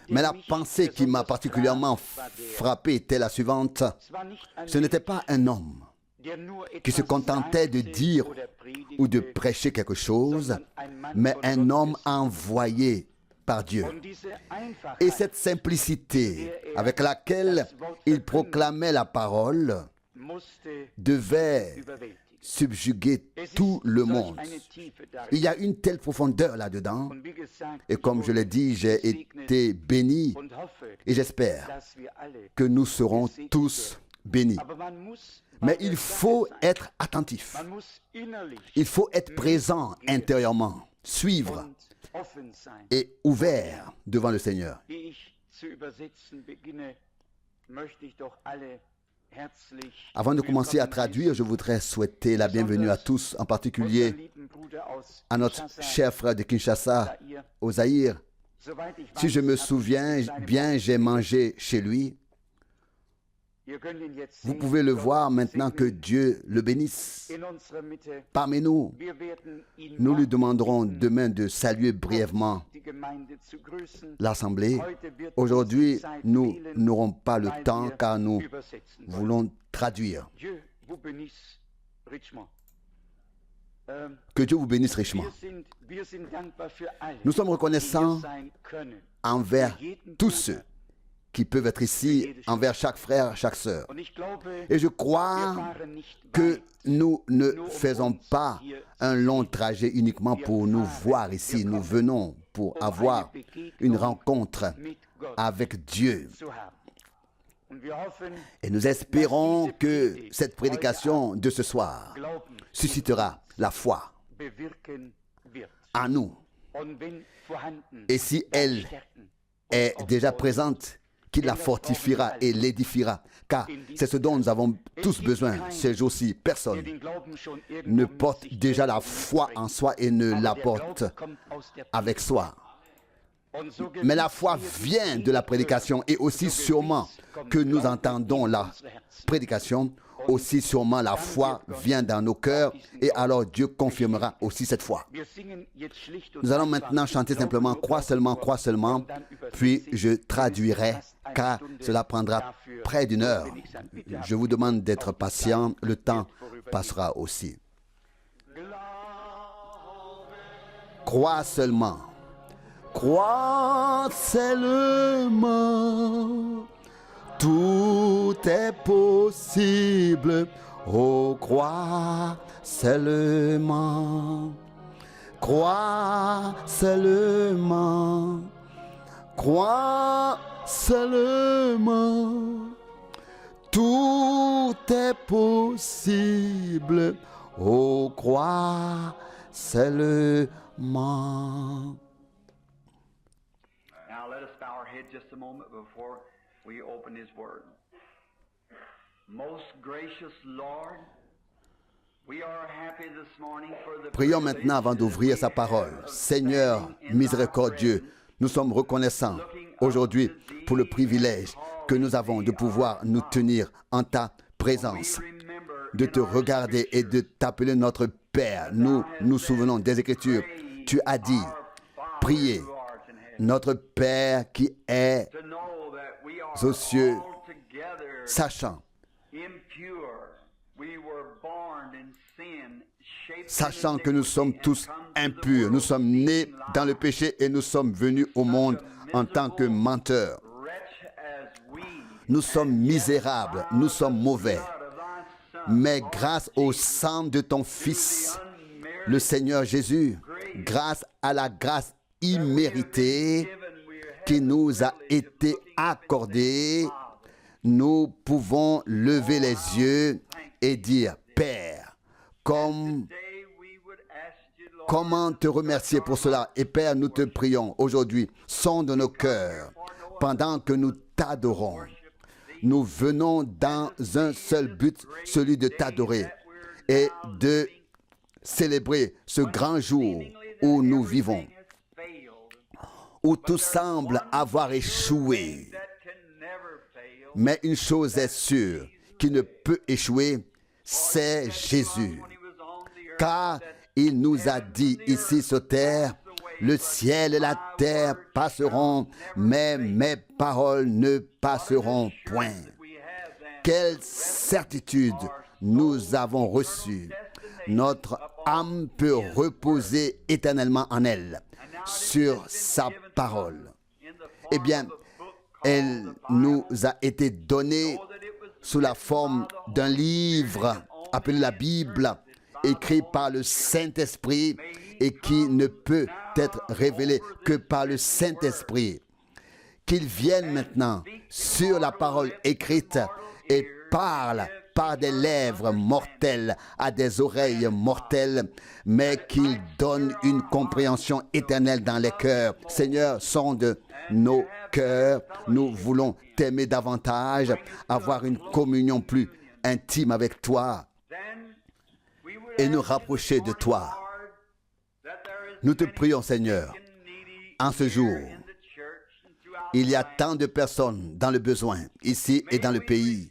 Mais la pensée qui m'a particulièrement frappé était la suivante. Ce n'était pas un homme qui se contentait de dire ou de prêcher quelque chose, mais un homme envoyé par Dieu. Et cette simplicité avec laquelle il proclamait la parole devait subjuguer tout le monde. Il y a une telle profondeur là-dedans. Et comme je l'ai dit, j'ai été béni et j'espère que nous serons tous bénis. Mais il faut être attentif. Il faut être présent intérieurement, suivre et ouvert devant le Seigneur. Avant de commencer à traduire, je voudrais souhaiter la bienvenue à tous, en particulier à notre cher frère de Kinshasa, au Zaïre. Si je me souviens bien, j'ai mangé chez lui. Vous pouvez le voir maintenant, que Dieu le bénisse. Parmi nous, nous lui demanderons demain de saluer brièvement l'Assemblée. Aujourd'hui, nous n'aurons pas le temps car nous voulons traduire. Que Dieu vous bénisse richement. Nous sommes reconnaissants envers tous ceux qui peuvent être ici, envers chaque frère, chaque sœur. Et je crois que nous ne faisons pas un long trajet uniquement pour nous voir ici. Nous venons pour avoir une rencontre avec Dieu. Et nous espérons que cette prédication de ce soir suscitera la foi en nous. Et si elle est déjà présente, qu'il la fortifiera et l'édifiera, car c'est ce dont nous avons tous besoin ces jours-ci. Personne ne porte déjà la foi en soi et ne la porte avec soi. Mais la foi vient de la prédication, et aussi sûrement que nous entendons la prédication, aussi sûrement la foi vient dans nos cœurs, et alors Dieu confirmera aussi cette foi. Nous allons maintenant chanter simplement « Crois seulement », puis je traduirai, car cela prendra près d'une heure. Je vous demande d'être patient, le temps passera aussi. Crois seulement. Crois seulement. Tout est possible. Oh, crois seulement. Crois seulement. Crois seulement. Tout est possible. Oh, crois seulement. Now let us bow our head just a moment before we open His Word. Most gracious Lord, we are happy this morning for the Prions maintenant avant d'ouvrir sa parole. Seigneur miséricordieux, nous sommes reconnaissants aujourd'hui pour le privilège que nous avons de pouvoir nous tenir en ta présence, de te regarder et de t'appeler notre Père. Nous nous souvenons des Écritures. Tu as dit, priez, notre Père qui est aux cieux, sachant que nous sommes tous impurs, nous sommes nés dans le péché et nous sommes venus au monde en tant que menteurs. Nous sommes misérables, nous sommes mauvais. Mais grâce au sang de ton Fils, le Seigneur Jésus, grâce à la grâce imméritée qui nous a été accordée, nous pouvons lever les yeux et dire, Père, comment te remercier pour cela? Et Père, nous te prions aujourd'hui, sonde nos cœurs pendant que nous t'adorons. Nous venons dans un seul but, celui de t'adorer et de célébrer ce grand jour où nous vivons, où tout semble avoir échoué. Mais une chose est sûre, qui ne peut échouer, c'est Jésus. Car il nous a dit ici sur terre, Le ciel et la terre passeront, mais mes paroles ne passeront point. Quelle certitude nous avons reçue. Notre âme peut reposer éternellement en elle, sur sa parole. Eh bien, elle nous a été donnée sous la forme d'un livre appelé la Bible, écrit par le Saint-Esprit et qui ne peut être révélé que par le Saint-Esprit. Qu'il vienne maintenant sur la parole écrite et parle par des lèvres mortelles à des oreilles mortelles, mais qu'il donne une compréhension éternelle dans les cœurs. Seigneur, sonde nos cœurs. Nous voulons t'aimer davantage, avoir une communion plus intime avec toi et nous rapprocher de toi. Nous te prions, Seigneur, en ce jour. Il y a tant de personnes dans le besoin, ici et dans le pays.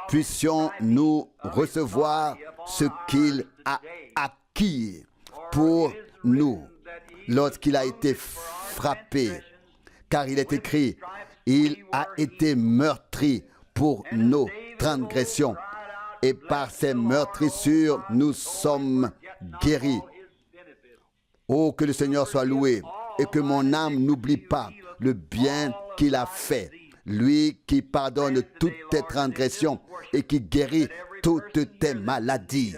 Puissions-nous recevoir ce qu'il a acquis pour nous lorsqu'il a été frappé. Car il est écrit, il a été meurtri pour nos transgressions. Et par ses meurtrissures, nous sommes guéris. Oh, que le Seigneur soit loué et que mon âme n'oublie pas le bien qu'il a fait. Lui qui pardonne toutes tes transgressions et qui guérit toutes tes maladies.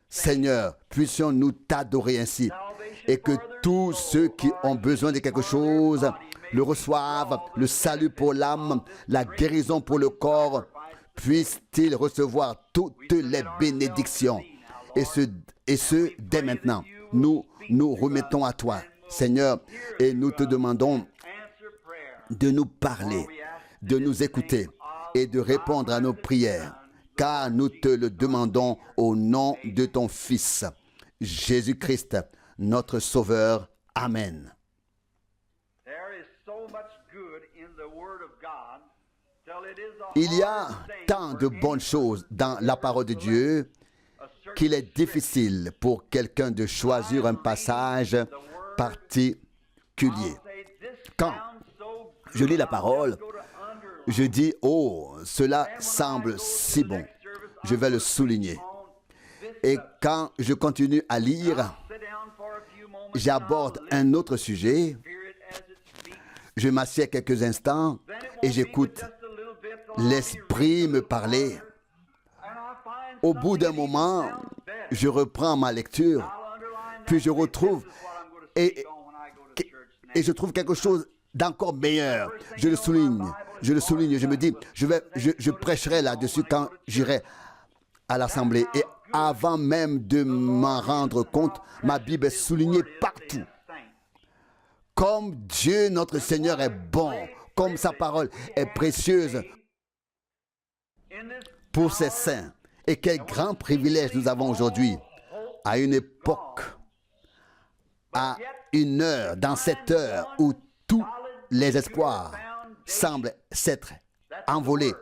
Seigneur, puissions-nous t'adorer ainsi et que tous ceux qui ont besoin de quelque chose le reçoivent, le salut pour l'âme, la guérison pour le corps, puissent-ils recevoir toutes les bénédictions. Et ce dès maintenant. Nous nous remettons à toi, Seigneur, et nous te demandons de nous parler, de nous écouter et de répondre à nos prières, car nous te le demandons au nom de ton Fils, Jésus-Christ, notre Sauveur. Amen. Il y a tant de bonnes choses dans la parole de Dieu qu'il est difficile pour quelqu'un de choisir un passage particulier. Quand je lis la parole, je dis, oh, cela semble si bon. Je vais le souligner. Et quand je continue à lire, j'aborde un autre sujet. Je m'assieds quelques instants et j'écoute l'Esprit me parler. Au bout d'un moment, je reprends ma lecture, puis je retrouve et je trouve quelque chose d'encore meilleur. Je le souligne, je me dis, je prêcherai là-dessus quand j'irai à l'assemblée. Et avant même de m'en rendre compte, ma Bible est soulignée partout. Comme Dieu, notre Seigneur, est bon, comme sa parole est précieuse pour ses saints. Et quel grand privilège nous avons aujourd'hui, à une époque, à une heure, dans cette heure où tous les espoirs semblent s'être envolés.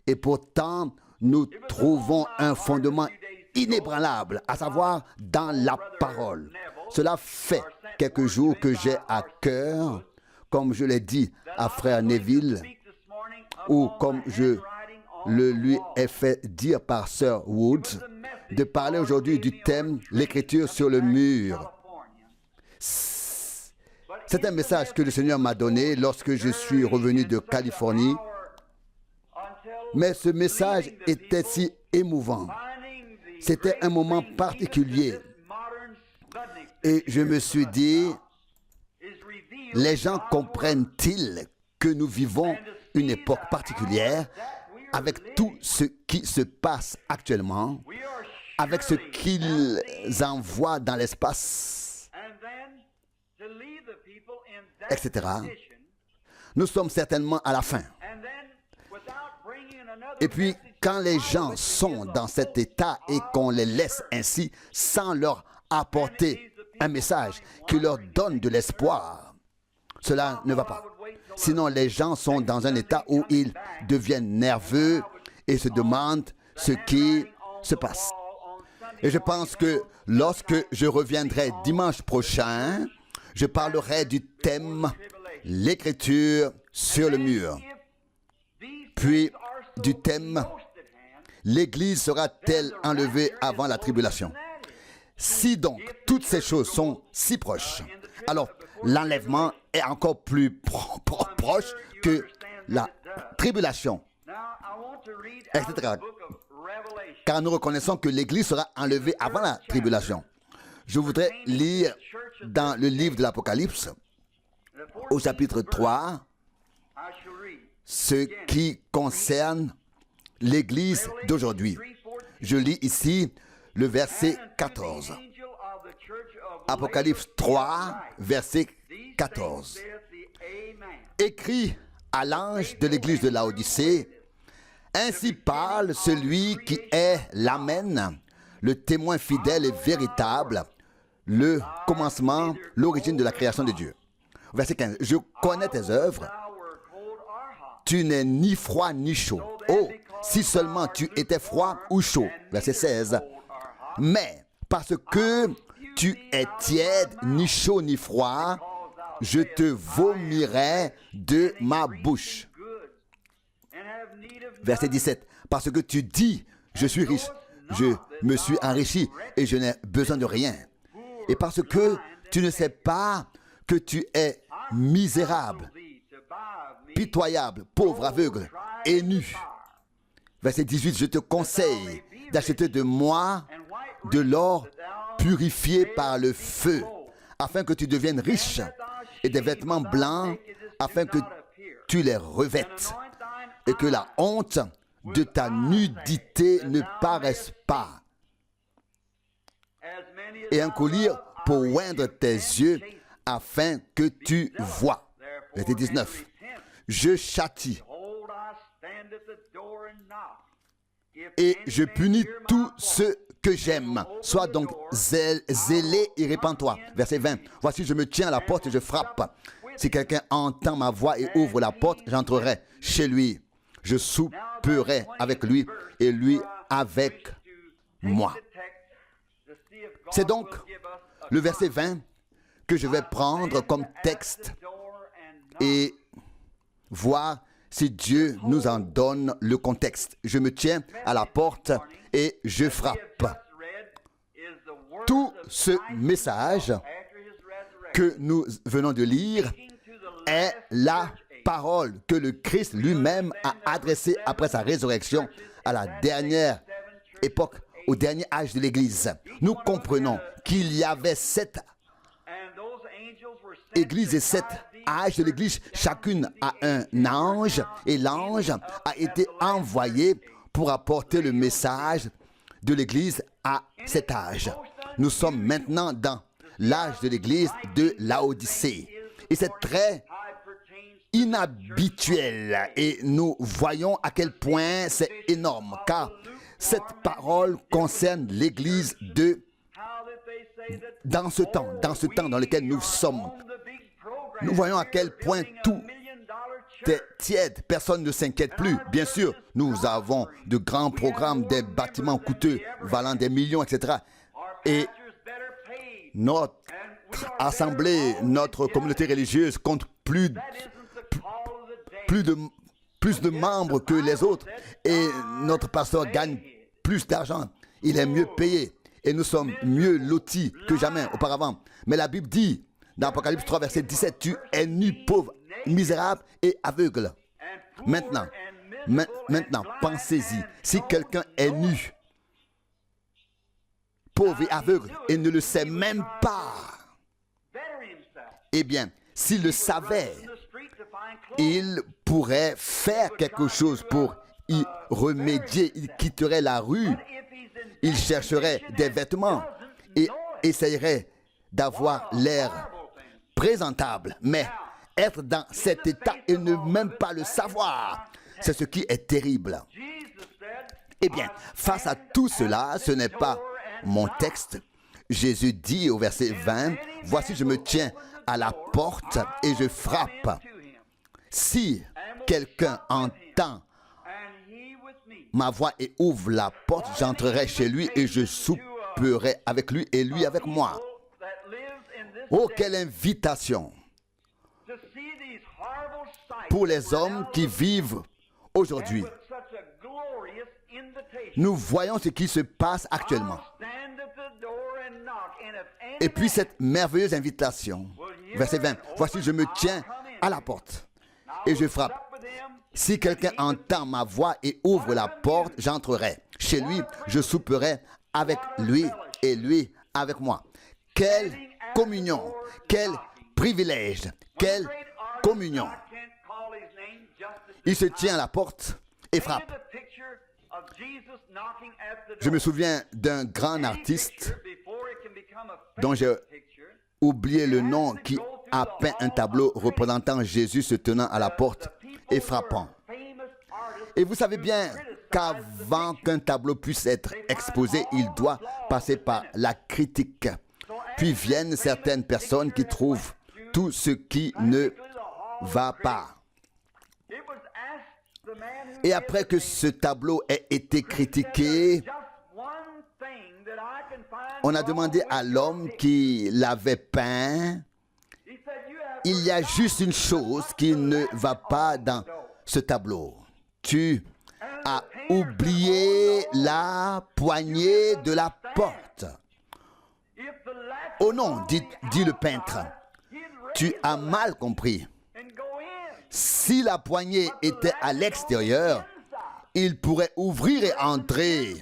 Et pourtant, nous trouvons un fondement inébranlable, à savoir dans la parole. Cela fait quelques jours que j'ai à cœur, comme je l'ai dit à frère Neville, ou comme je le lui ai fait dire par Sir Woods, de parler aujourd'hui du thème « L'écriture sur le mur ». C'est un message que le Seigneur m'a donné lorsque je suis revenu de Californie. Mais ce message était si émouvant. C'était un moment particulier. Et je me suis dit, les gens comprennent-ils que nous vivons une époque particulière avec tout ce qui se passe actuellement, avec ce qu'ils envoient dans l'espace, etc. Nous sommes certainement à la fin. Et puis, quand les gens sont dans cet état et qu'on les laisse ainsi, sans leur apporter un message qui leur donne de l'espoir, cela ne va pas. Sinon, les gens sont dans un état où ils deviennent nerveux et se demandent ce qui se passe. Et je pense que lorsque je reviendrai dimanche prochain, je parlerai du thème l'écriture sur le mur. Puis du thème l'Église sera-t-elle enlevée avant la tribulation? Si donc toutes ces choses sont si proches, alors l'enlèvement est encore plus proche que la tribulation, etc. Car nous reconnaissons que l'Église sera enlevée avant la tribulation. Je voudrais lire dans le livre de l'Apocalypse, au chapitre 3, ce qui concerne l'Église d'aujourd'hui. Je lis ici le verset 14. Apocalypse 3, verset 14. Écrit à l'ange de l'Église de Laodicée, ainsi parle celui qui est l'Amen, le témoin fidèle et véritable, le commencement, l'origine de la création de Dieu. Verset 15. Je connais tes œuvres. Tu n'es ni froid ni chaud. Oh, si seulement tu étais froid ou chaud. Verset 16. Mais parce que tu es tiède, ni chaud ni froid, je te vomirai de ma bouche. Verset 17. Parce que tu dis, je suis riche, je me suis enrichi et je n'ai besoin de rien. Et parce que tu ne sais pas que tu es misérable, pitoyable, pauvre, aveugle et nu. Verset 18. Je te conseille d'acheter de moi de l'or purifié par le feu, afin que tu deviennes riche, et des vêtements blancs, afin que tu les revêtes, et que la honte de ta nudité ne paraisse pas. Et un collier pour oindre tes yeux, afin que tu vois. Verset 19. Je châtie et je punis tous ceux que j'aime. Sois donc zélé et répands-toi. Verset 20. Voici, je me tiens à la porte et je frappe. Si quelqu'un entend ma voix et ouvre la porte, j'entrerai chez lui. Je souperai avec lui et lui avec moi. C'est donc le verset 20 que je vais prendre comme texte et voir si Dieu nous en donne le contexte. Je me tiens à la porte et je frappe. Tout ce message que nous venons de lire est la parole que le Christ lui-même a adressée après sa résurrection à la dernière époque, au dernier âge de l'Église. Nous comprenons qu'il y avait 7 églises et 7 âges de l'Église, chacune a un ange, et l'ange a été envoyé pour apporter le message de l'Église à cet âge. Nous sommes maintenant dans l'âge de l'Église de Laodicée. Et c'est très inhabituel. Et nous voyons à quel point c'est énorme. Car cette parole concerne l'Église dans ce temps dans lequel nous sommes. Nous voyons à quel point tout est tiède. Personne ne s'inquiète plus. Bien sûr, nous avons de grands programmes, des bâtiments coûteux, valant des millions, etc. Et notre assemblée, notre communauté religieuse compte plus de membres que les autres. Et notre pasteur gagne plus d'argent. Il est mieux payé. Et nous sommes mieux lotis que jamais auparavant. Mais la Bible dit, dans Apocalypse 3, verset 17, tu es nu, pauvre, misérable et aveugle. Maintenant, pensez-y. Si quelqu'un est nu, pauvre et aveugle, et ne le sait même pas, eh bien, s'il le savait, il pourrait faire quelque chose pour y remédier. Il quitterait la rue, il chercherait des vêtements et essayerait d'avoir l'air présentable. Mais être dans cet état et ne même pas le savoir, c'est ce qui est terrible. Eh bien, face à tout cela, ce n'est pas mon texte. Jésus dit au verset 20, « Voici, je me tiens à la porte et je frappe. Si quelqu'un entend ma voix et ouvre la porte, j'entrerai chez lui et je souperai avec lui et lui avec moi. Oh, quelle invitation pour les hommes qui vivent aujourd'hui. Nous voyons ce qui se passe actuellement. Et puis cette merveilleuse invitation, verset 20, voici je me tiens à la porte et je frappe. Si quelqu'un entend ma voix et ouvre la porte, j'entrerai chez lui, je souperai avec lui et lui avec moi. Quelle communion, quel privilège, quelle communion. Il se tient à la porte et frappe. Je me souviens d'un grand artiste dont j'ai oublié le nom qui a peint un tableau représentant Jésus se tenant à la porte et frappant. Et vous savez bien qu'avant qu'un tableau puisse être exposé, il doit passer par la critique. Puis viennent certaines personnes qui trouvent tout ce qui ne va pas. Et après que ce tableau ait été critiqué, on a demandé à l'homme qui l'avait peint, il y a juste une chose qui ne va pas dans ce tableau. Tu as oublié la poignée de la porte. Oh non, dit le peintre, tu as mal compris. Si la poignée était à l'extérieur, il pourrait ouvrir et entrer.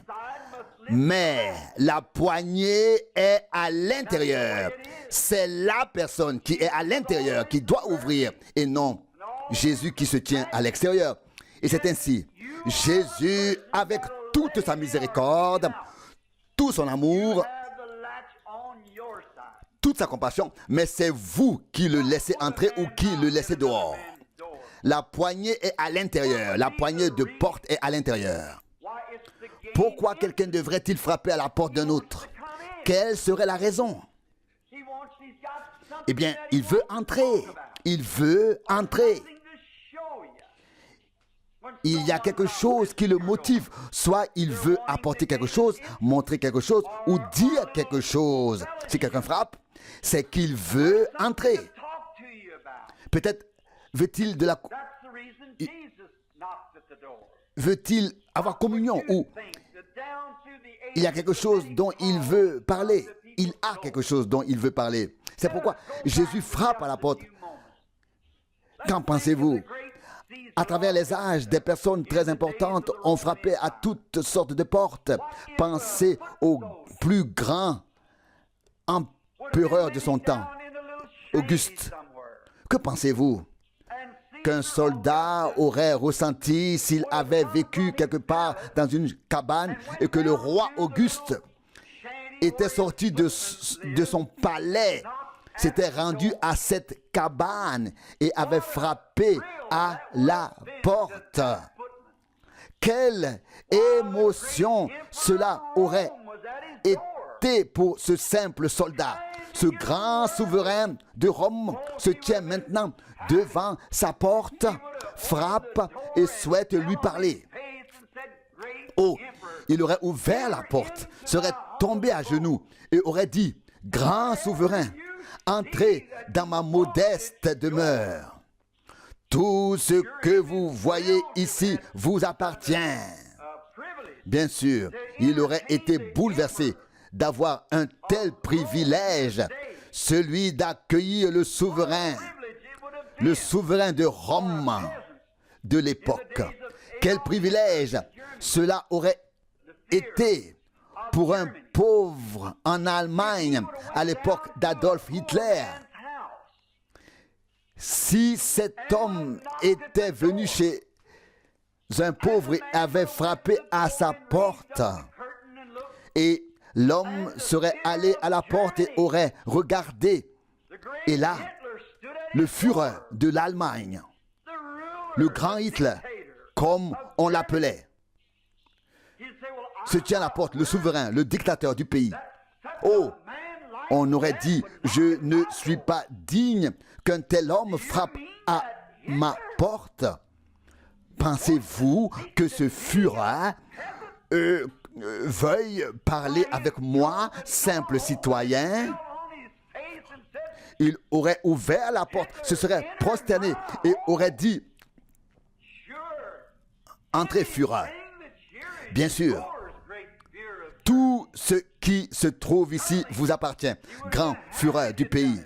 Mais la poignée est à l'intérieur. C'est la personne qui est à l'intérieur qui doit ouvrir et non Jésus qui se tient à l'extérieur. Et c'est ainsi, Jésus, avec toute sa miséricorde, tout son amour, toute sa compassion, mais c'est vous qui le laissez entrer ou qui le laissez dehors. La poignée est à l'intérieur. La poignée de porte est à l'intérieur. Pourquoi quelqu'un devrait-il frapper à la porte d'un autre? Quelle serait la raison? Eh bien, il veut entrer. Il veut entrer. Il y a quelque chose qui le motive. Soit il veut apporter quelque chose, montrer quelque chose ou dire quelque chose. Si quelqu'un frappe, c'est qu'il veut entrer. Peut-être veut-il veut-il avoir communion ou il y a quelque chose dont il veut parler. Il a quelque chose dont il veut parler. C'est pourquoi Jésus frappe à la porte. Qu'en pensez-vous? À travers les âges, des personnes très importantes ont frappé à toutes sortes de portes. Pensez au plus grand empereur de son temps, Auguste. Que pensez-vous qu'un soldat aurait ressenti s'il avait vécu quelque part dans une cabane et que le roi Auguste était sorti de son palais, s'était rendu à cette cabane et avait frappé à la porte? Quelle émotion cela aurait été pour ce simple soldat! Ce grand souverain de Rome se tient maintenant devant sa porte, frappe et souhaite lui parler. Oh, il aurait ouvert la porte, serait tombé à genoux et aurait dit, « Grand souverain, entrez dans ma modeste demeure. Tout ce que vous voyez ici vous appartient. » Bien sûr, il aurait été bouleversé d'avoir un tel privilège, celui d'accueillir le souverain de Rome de l'époque. Quel privilège cela aurait été pour un pauvre en Allemagne à l'époque d'Adolf Hitler. Si cet homme était venu chez un pauvre et avait frappé à sa porte, et l'homme serait allé à la porte et aurait regardé. Et là, le Führer de l'Allemagne, le grand Hitler, comme on l'appelait, se tient à la porte, le souverain, le dictateur du pays. Oh, on aurait dit, je ne suis pas digne qu'un tel homme frappe à ma porte. Pensez-vous que ce Führer veuille parler avec moi, simple citoyen, il aurait ouvert la porte, se serait prosterné et aurait dit, entrez, Führer. Bien sûr, tout ce qui se trouve ici vous appartient, grand Führer du pays.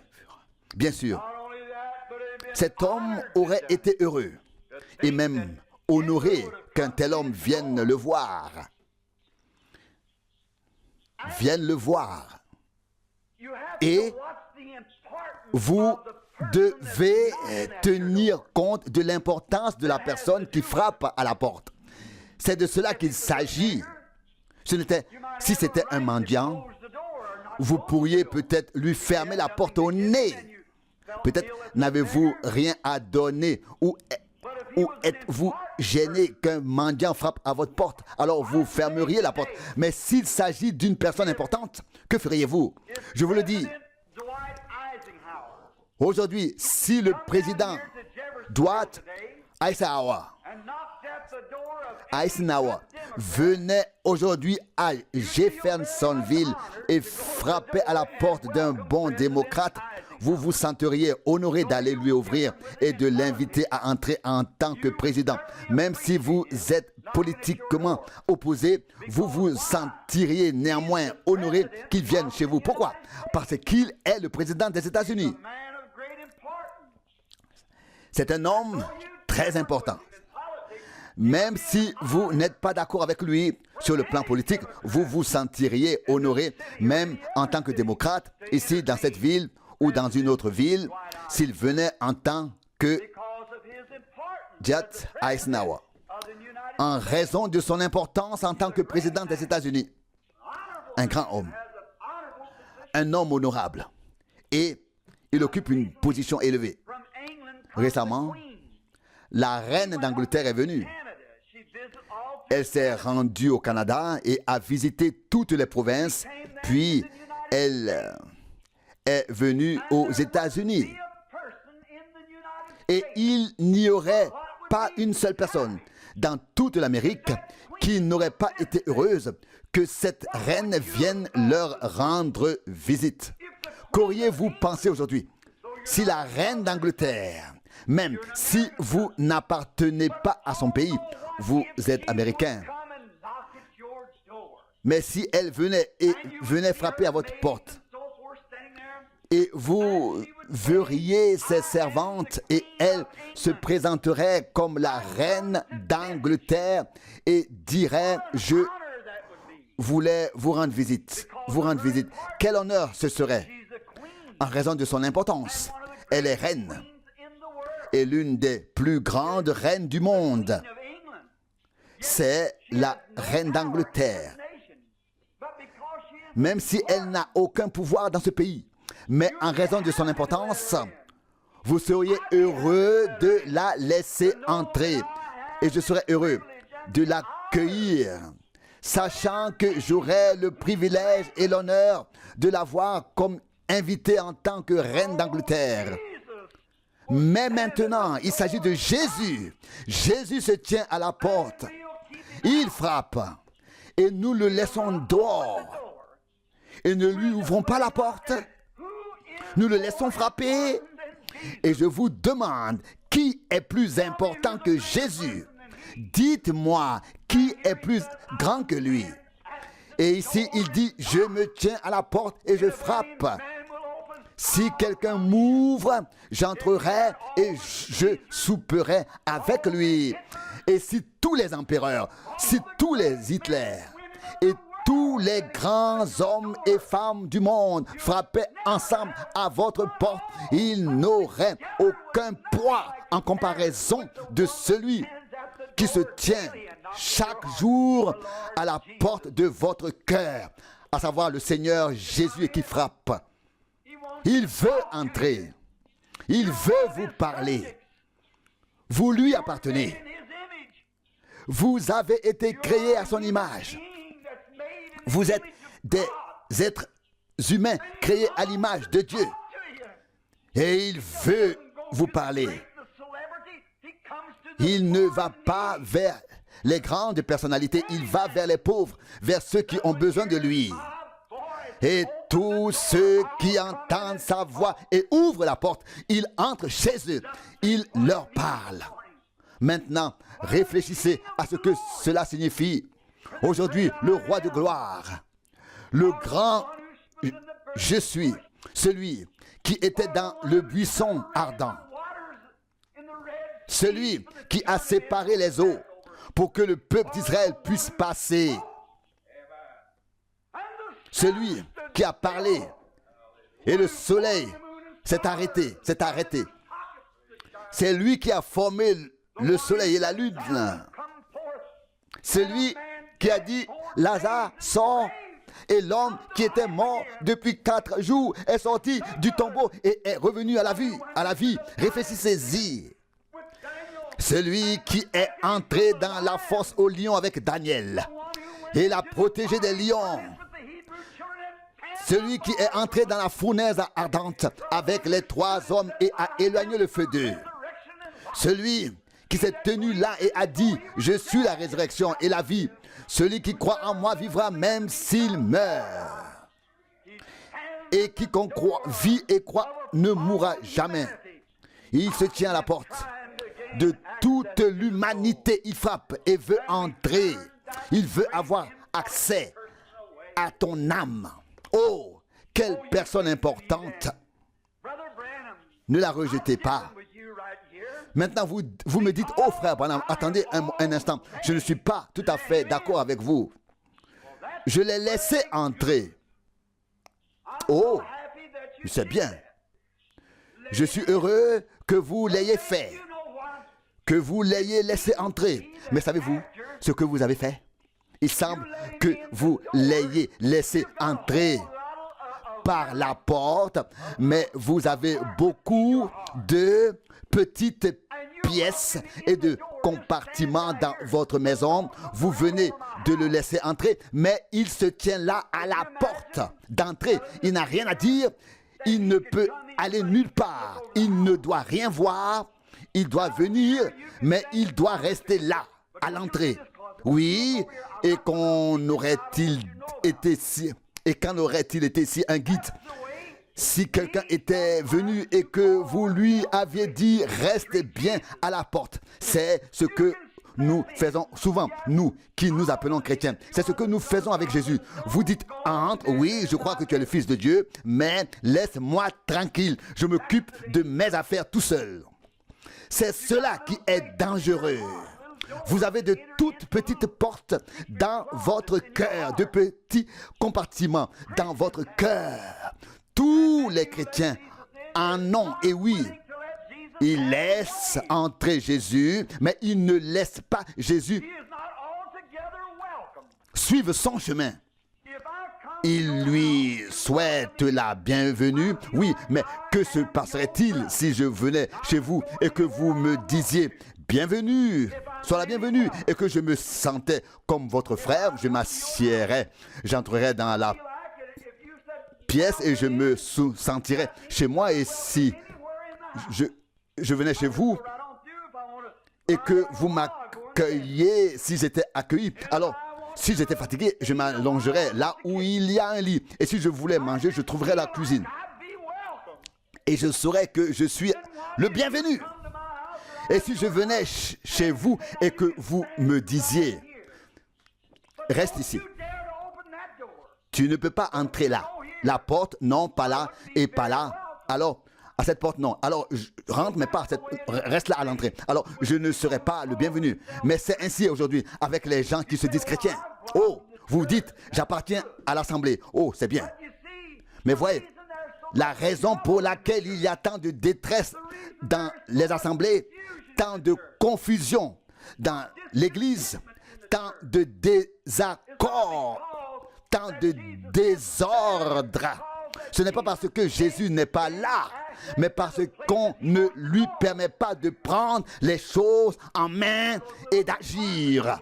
Bien sûr, cet homme aurait été heureux et même honoré qu'un tel homme vienne le voir. Vienne le voir. Et vous devez tenir compte de l'importance de la personne qui frappe à la porte. C'est de cela qu'il s'agit. Si c'était un mendiant, vous pourriez peut-être lui fermer la porte au nez. Peut-être n'avez-vous rien à donner ou êtes-vous gêné qu'un mendiant frappe à votre porte, alors vous fermeriez la porte. Mais s'il s'agit d'une personne importante, que feriez-vous? Je vous le dis. Aujourd'hui, si le président Dwight Eisenhower venait aujourd'hui à Jeffersonville et frappait à la porte d'un bon démocrate, vous vous senteriez honoré d'aller lui ouvrir et de l'inviter à entrer en tant que président. Même si vous êtes politiquement opposé, vous vous sentiriez néanmoins honoré qu'il vienne chez vous. Pourquoi? Parce qu'il est le président des États-Unis. C'est un homme très important. Même si vous n'êtes pas d'accord avec lui sur le plan politique, vous vous sentiriez honoré, même en tant que démocrate, ici dans cette ville ou dans une autre ville, s'il venait en tant que Dwight Eisenhower, en raison de son importance en tant que président des États-Unis. Un grand homme, un homme honorable, et il occupe une position élevée. Récemment, la reine d'Angleterre est venue. Elle s'est rendue au Canada et a visité toutes les provinces, puis elle est venue aux États-Unis. Et il n'y aurait pas une seule personne dans toute l'Amérique qui n'aurait pas été heureuse que cette reine vienne leur rendre visite. Qu'auriez-vous pensé aujourd'hui si la reine d'Angleterre, même si vous n'appartenez pas à son pays, vous êtes américain, mais si elle venait frapper à votre porte, et vous verriez ses servantes et elle se présenterait comme la reine d'Angleterre et dirait « Je voulais vous rendre visite. Quel honneur ce serait en raison de son importance. Elle est reine et l'une des plus grandes reines du monde. C'est la reine d'Angleterre. Même si elle n'a aucun pouvoir dans ce pays, mais en raison de son importance, vous seriez heureux de la laisser entrer. Et je serais heureux de l'accueillir, sachant que j'aurai le privilège et l'honneur de l'avoir comme invitée en tant que reine d'Angleterre. Mais maintenant, il s'agit de Jésus. Jésus se tient à la porte. Il frappe. Et nous le laissons dehors. Et ne lui ouvrons pas la porte. Nous le laissons frapper. Et je vous demande, qui est plus important que Jésus? Dites-moi, qui est plus grand que lui? Et ici, il dit, je me tiens à la porte et je frappe. Si quelqu'un m'ouvre, j'entrerai et je souperai avec lui. Et si tous les empereurs, si tous les Hitler et tous les grands hommes et femmes du monde frappaient ensemble à votre porte, ils n'auraient aucun poids en comparaison de celui qui se tient chaque jour à la porte de votre cœur, à savoir le Seigneur Jésus, et qui frappe. Il veut entrer. Il veut vous parler. Vous lui appartenez. Vous avez été créés à son image. Vous êtes des êtres humains créés à l'image de Dieu. Et il veut vous parler. Il ne va pas vers les grandes personnalités, il va vers les pauvres, vers ceux qui ont besoin de lui. Et tous ceux qui entendent sa voix et ouvrent la porte, il entre chez eux, il leur parle. Maintenant, réfléchissez à ce que cela signifie. Aujourd'hui, le roi de gloire, le grand je suis, celui qui était dans le buisson ardent, celui qui a séparé les eaux pour que le peuple d'Israël puisse passer, celui qui a parlé et le soleil s'est arrêté, c'est lui qui a formé le soleil et la lune, c'est lui qui a dit Lazare sort, et l'homme qui était mort depuis 4 jours est sorti du tombeau et est revenu à la vie. Réfléchissez-y. Celui qui est entré dans la fosse aux lions avec Daniel et l'a protégé des lions. Celui qui est entré dans la fournaise ardente avec les 3 hommes et a éloigné le feu d'eux. Celui qui s'est tenu là et a dit « Je suis la résurrection et la vie. Celui qui croit en moi vivra même s'il meurt. Et quiconque vit et croit ne mourra jamais. » Il se tient à la porte de toute l'humanité. Il frappe et veut entrer. Il veut avoir accès à ton âme. Oh, quelle personne importante. Ne la rejetez pas. Maintenant, vous me dites, oh frère Branham, attendez un instant, je ne suis pas tout à fait d'accord avec vous. Je l'ai laissé entrer. Oh, c'est bien. Je suis heureux que vous l'ayez fait, que vous l'ayez laissé entrer. Mais savez-vous ce que vous avez fait? Il semble que vous l'ayez laissé entrer par la porte, mais vous avez beaucoup de petites pièces et de compartiments dans votre maison. Vous venez de le laisser entrer, mais il se tient là à la porte d'entrée. Il n'a rien à dire. Il ne peut aller nulle part. Il ne doit rien voir. Il doit venir, mais il doit rester là, à l'entrée. Oui, et qu'en aurait-il été si un guide? Si quelqu'un était venu et que vous lui aviez dit « Restez bien à la porte », c'est ce que nous faisons souvent, nous qui nous appelons chrétiens. C'est ce que nous faisons avec Jésus. Vous dites « Entre, oui, je crois que tu es le Fils de Dieu, mais laisse-moi tranquille, je m'occupe de mes affaires tout seul. » C'est cela qui est dangereux. Vous avez de toutes petites portes dans votre cœur, de petits compartiments dans votre cœur. Tous les chrétiens en ont, et oui, ils laissent entrer Jésus, mais ils ne laissent pas Jésus suivre son chemin. Ils lui souhaitent la bienvenue, oui, mais que se passerait-il si je venais chez vous et que vous me disiez « Bienvenue, sois la bienvenue » et que je me sentais comme votre frère, je m'assiérais, j'entrerais dans la pièce et je me sentirais chez moi. Et si je venais chez vous et que vous m'accueilliez, si j'étais accueilli, alors si j'étais fatigué, je m'allongerais là où il y a un lit. Et si je voulais manger, je trouverais la cuisine. Et je saurais que je suis le bienvenu. Et si je venais chez vous et que vous me disiez « Reste ici », tu ne peux pas entrer là. La porte, non, pas là et pas là. Alors, à cette porte, non. Alors, rentre, mais pas à cette... Reste là à l'entrée. Alors, je ne serai pas le bienvenu. Mais c'est ainsi aujourd'hui avec les gens qui se disent chrétiens. Oh, vous dites, j'appartiens à l'assemblée. Oh, c'est bien. Mais voyez, la raison pour laquelle il y a tant de détresse dans les assemblées, tant de confusion dans l'église, tant de désaccords, tant de désordre. Ce n'est pas parce que Jésus n'est pas là, mais parce qu'on ne lui permet pas de prendre les choses en main et d'agir.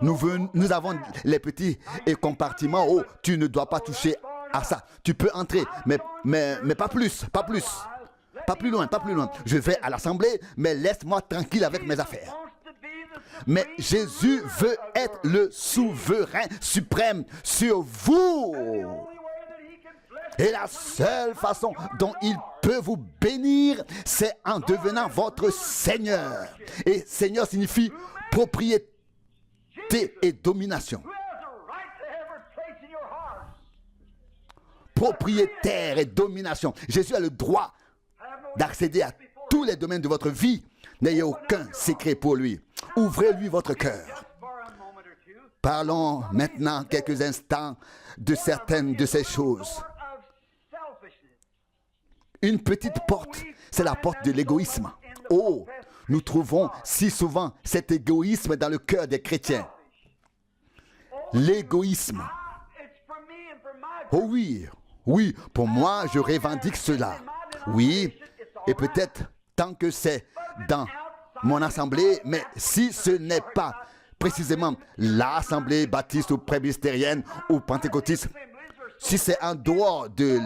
Nous avons les petits compartiments. Oh, tu ne dois pas toucher à ça. Tu peux entrer, mais pas plus, pas plus. Pas plus loin, pas plus loin. Je vais à l'assemblée, mais laisse-moi tranquille avec mes affaires. mais Jésus veut être le souverain suprême sur vous. Et la seule façon dont il peut vous bénir, c'est en devenant votre Seigneur. Et Seigneur signifie propriété et domination. Propriétaire et domination. Jésus a le droit d'accéder à tous les domaines de votre vie. N'ayez aucun secret pour lui. Ouvrez-lui votre cœur. Parlons maintenant quelques instants de certaines de ces choses. Une petite porte, c'est la porte de l'égoïsme. Oh, nous trouvons si souvent cet égoïsme dans le cœur des chrétiens. L'égoïsme. Oh oui, oui, pour moi, je revendique cela. Oui, et peut-être tant que c'est dans mon assemblée, mais si ce n'est pas précisément l'assemblée baptiste ou presbytérienne ou pentecôtiste, si c'est en dehors de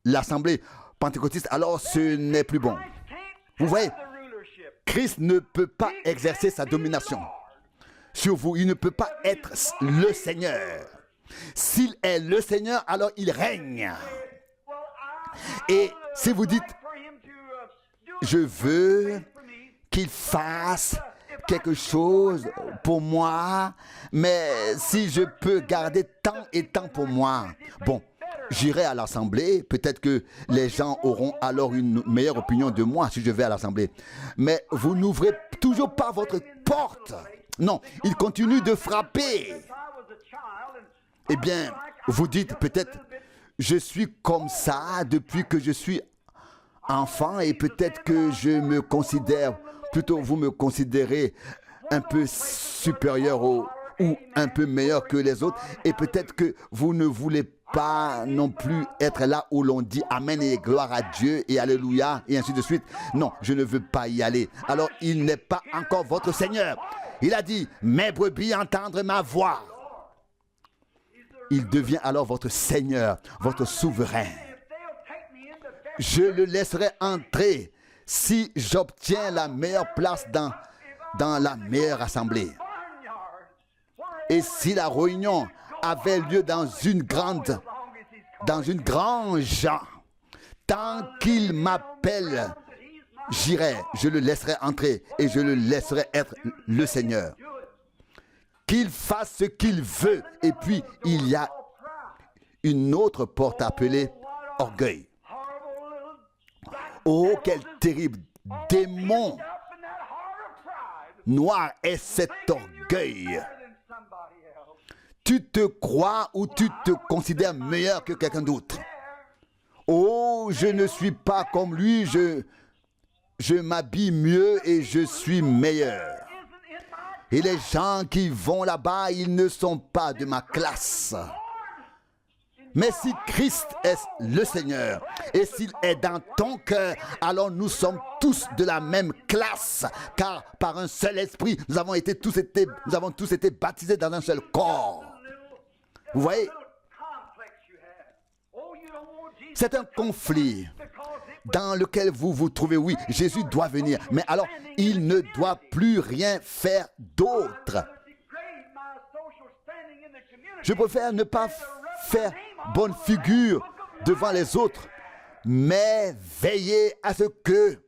l'assemblée pentecôtiste, alors ce n'est plus bon. Vous voyez, Christ ne peut pas exercer sa domination sur vous. Il ne peut pas être le Seigneur. S'il est le Seigneur, alors il règne. Et si vous dites, je veux qu'il fasse quelque chose pour moi, mais si je peux garder temps et temps pour moi, bon, j'irai à l'assemblée, peut-être que les gens auront alors une meilleure opinion de moi si je vais à l'assemblée. Mais vous n'ouvrez toujours pas votre porte. Non, il continue de frapper. Eh bien, vous dites peut-être, je suis comme ça depuis que je suis enfant et peut-être que je me considère, plutôt vous me considérez un peu supérieur ou un peu meilleur que les autres et peut-être que vous ne voulez pas non plus être là où l'on dit Amen et gloire à Dieu et Alléluia et ainsi de suite. Non, je ne veux pas y aller. Alors, il n'est pas encore votre Seigneur. Il a dit, mes brebis entendent ma voix. Il devient alors votre Seigneur, votre souverain. Je le laisserai entrer si j'obtiens la meilleure place dans la meilleure assemblée. Et si la réunion avait lieu dans une grange, tant qu'il m'appelle, j'irai, je le laisserai entrer et je le laisserai être le Seigneur. Qu'il fasse ce qu'il veut. Et puis, il y a une autre porte appelée orgueil. Oh, quel terrible démon noir est cet orgueil. Tu te crois ou tu te considères meilleur que quelqu'un d'autre. Oh, je ne suis pas comme lui, je m'habille mieux et je suis meilleur. Et les gens qui vont là-bas, ils ne sont pas de ma classe. Mais si Christ est le Seigneur et s'il est dans ton cœur, alors nous sommes tous de la même classe, car par un seul esprit, nous avons tous été baptisés dans un seul corps. Vous voyez, c'est un conflit dans lequel vous vous trouvez. Oui, Jésus doit venir, mais alors il ne doit plus rien faire d'autre. Je préfère ne pas faire bonne figure devant les autres, mais veillez à ce que